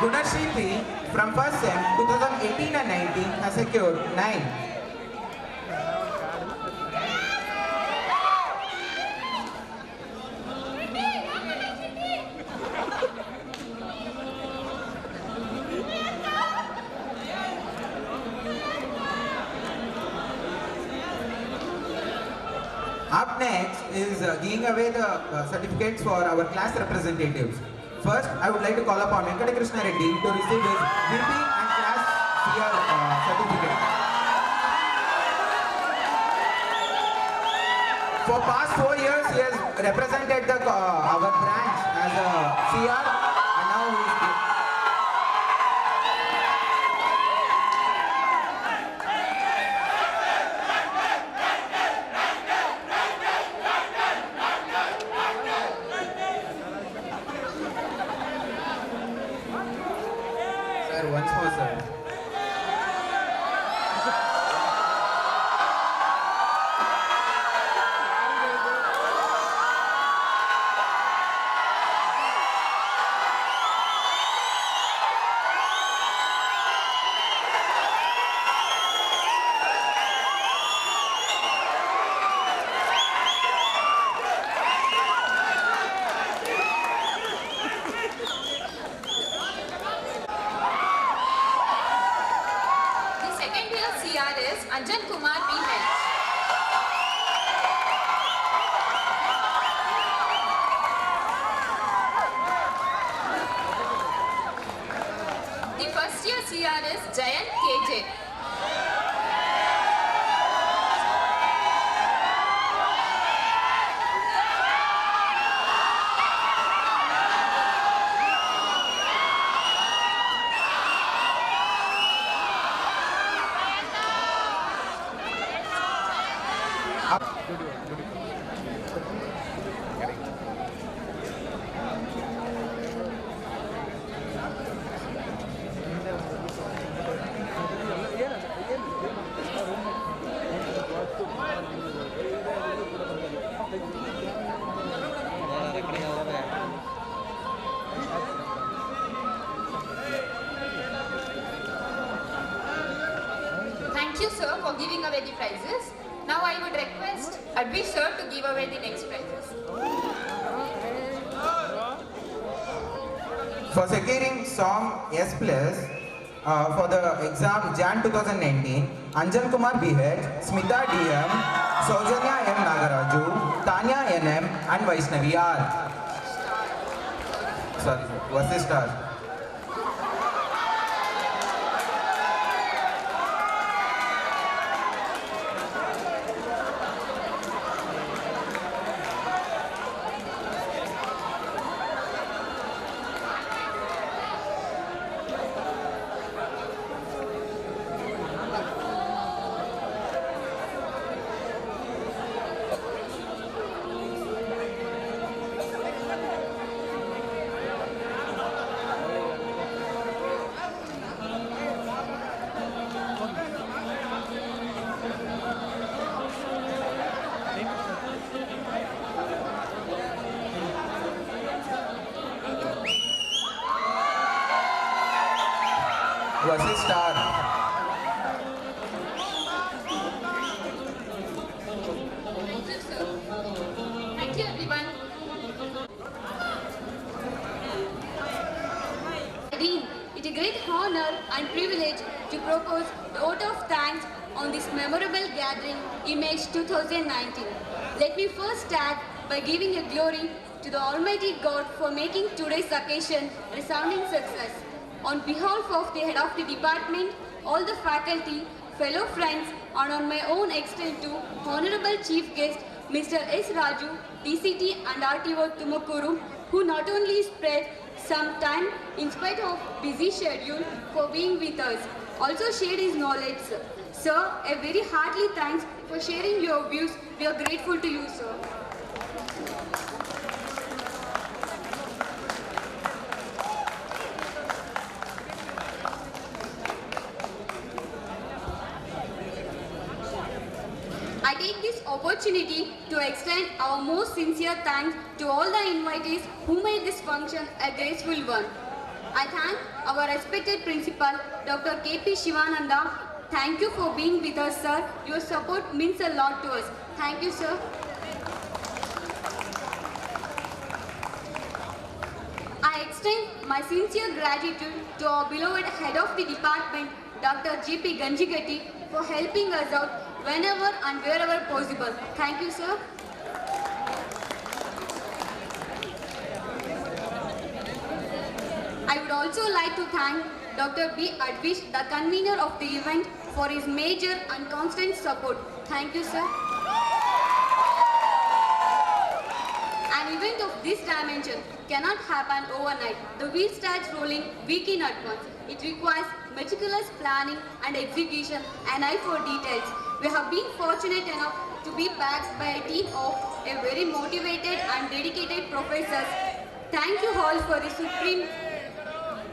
Gunashri P from 1st SEM 2018 and 19 has secured 9. Up next is giving away the certificates for our class representatives. First, I would like to call upon Venkata Krishna Reddy to receive his VP and class CR certificate. For past 4 years, he has represented our branch as a CR, and now he is. Once more, sir. giving away the prizes. Now I would request Advish sir to give away the next prizes. For securing song S Plus for the exam Jan 2019, Anjal Kumar BH, Smita DM, Saujanya M Nagaraju, Tanya NM and Vaishnavi R. Sorry, what's the star? Versus star. Thank you, sir. Thank you, everyone. It is a great honor and privilege to propose the vote of thanks on this memorable gathering, Image 2019. Let me first start by giving a glory to the Almighty God for making today's occasion a resounding success. On behalf of the head of the department, all the faculty, fellow friends, and on my own extend to Honorable Chief Guest, Mr. S. Raju, DCT and RTO Tumakuru, who not only spread some time in spite of busy schedule for being with us, also shared his knowledge. Sir, a very hearty thanks for sharing your views. We are grateful to you, sir. I take this opportunity to extend our most sincere thanks to all the invitees who made this function a graceful one. I thank our respected principal, Dr. K.P. Shivananda. Thank you for being with us, sir. Your support means a lot to us. Thank you, sir. I extend my sincere gratitude to our beloved head of the department, Dr. G.P. Ganjigati, for helping us out whenever and wherever possible. Thank you, sir. I would also like to thank Dr. B. Advish, the convener of the event, for his major and constant support. Thank you, sir. An event of this dimension cannot happen overnight. The wheel starts rolling week in advance. It requires meticulous planning and execution, and eye for details. We have been fortunate enough to be backed by a team of a very motivated and dedicated professors. Thank you all for the supreme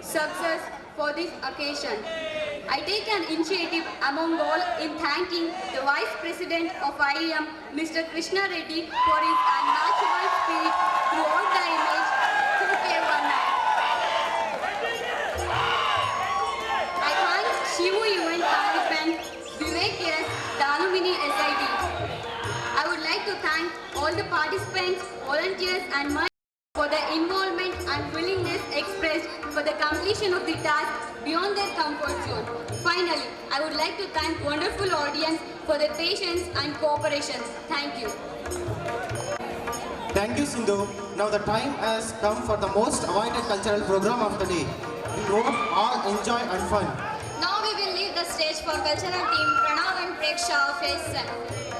success for this occasion. I take an initiative among all in thanking the Vice President of IEM, Mr. Krishna Reddy, for his unmatchable spirit throughout the image 2K19. I thank Shivu Event Management, Vivek S, Danumini SIT. I would like to thank all the participants, volunteers and my for their involvement and willingness expressed for the completion of the task beyond their comfort zone. Finally, I would like to thank wonderful audience for their patience and cooperation. Thank you. Thank you, Sindhu. Now the time has come for the most awaited cultural program of the day. We hope all enjoy and fun. Now we will leave the stage for cultural team Pranav and Preksha of S7.